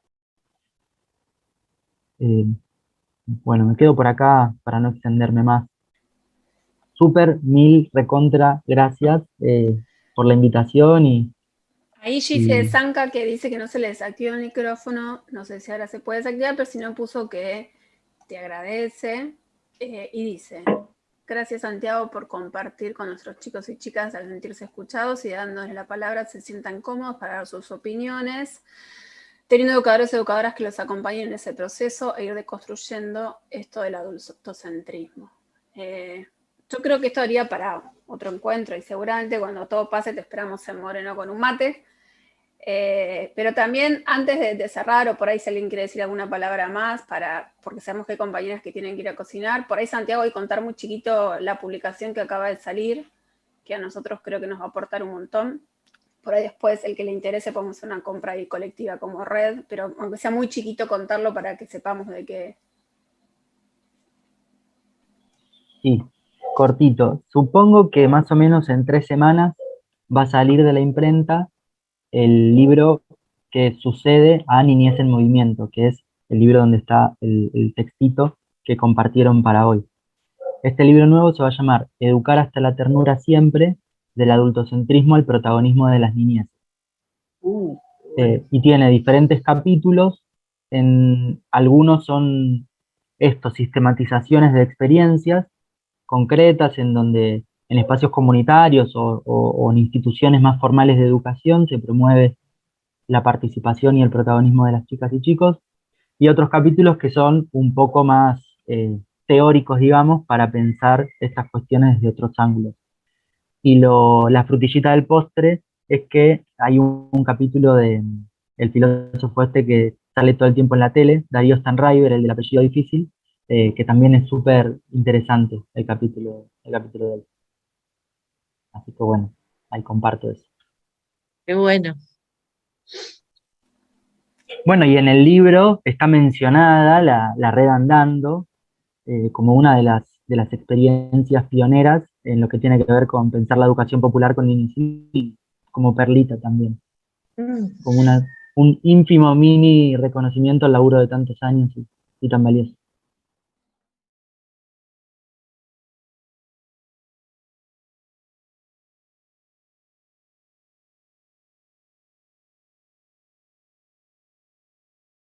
Bueno, me quedo por acá para no extenderme más. Súper, mil, recontra, gracias por la invitación Ahí Gise de Zanca, que dice que no se le desactiva el micrófono, no sé si ahora se puede desactivar, pero si no puso que te agradece y dice: gracias Santiago por compartir con nuestros chicos y chicas al sentirse escuchados y dándoles la palabra se sientan cómodos para dar sus opiniones, teniendo educadores y educadoras que los acompañen en ese proceso e ir deconstruyendo esto del adultocentrismo. Yo creo que esto haría para otro encuentro y seguramente cuando todo pase te esperamos en Moreno con un mate. Pero también antes de cerrar, o por ahí si alguien quiere decir alguna palabra más, porque sabemos que hay compañeras que tienen que ir a cocinar, por ahí Santiago, y contar muy chiquito la publicación que acaba de salir, que a nosotros creo que nos va a aportar un montón. Por ahí después, el que le interese, podemos hacer una compra ahí colectiva como red, pero aunque sea muy chiquito contarlo para que sepamos de qué. Sí, cortito. Supongo que más o menos en 3 semanas va a salir de la imprenta el libro que sucede a Niñez en Movimiento, que es el libro donde está el textito que compartieron para hoy. Este libro nuevo se va a llamar Educar hasta la ternura siempre, del adultocentrismo al protagonismo de las niñeces. Y tiene diferentes capítulos, algunos son sistematizaciones de experiencias concretas en donde en espacios comunitarios o en instituciones más formales de educación se promueve la participación y el protagonismo de las chicas y chicos, y otros capítulos que son un poco más teóricos, digamos, para pensar estas cuestiones desde otros ángulos. Y la frutillita del postre es que hay un capítulo en el filósofo este que sale todo el tiempo en la tele, Darío Stanriver, el del apellido difícil, que también es súper interesante el capítulo de él. Así que bueno, ahí comparto eso. Qué bueno. Bueno, y en el libro está mencionada la red Andando como una de las experiencias pioneras en lo que tiene que ver con pensar la educación popular con niños y como perlita también. Como un ínfimo mini reconocimiento al laburo de tantos años y tan valioso.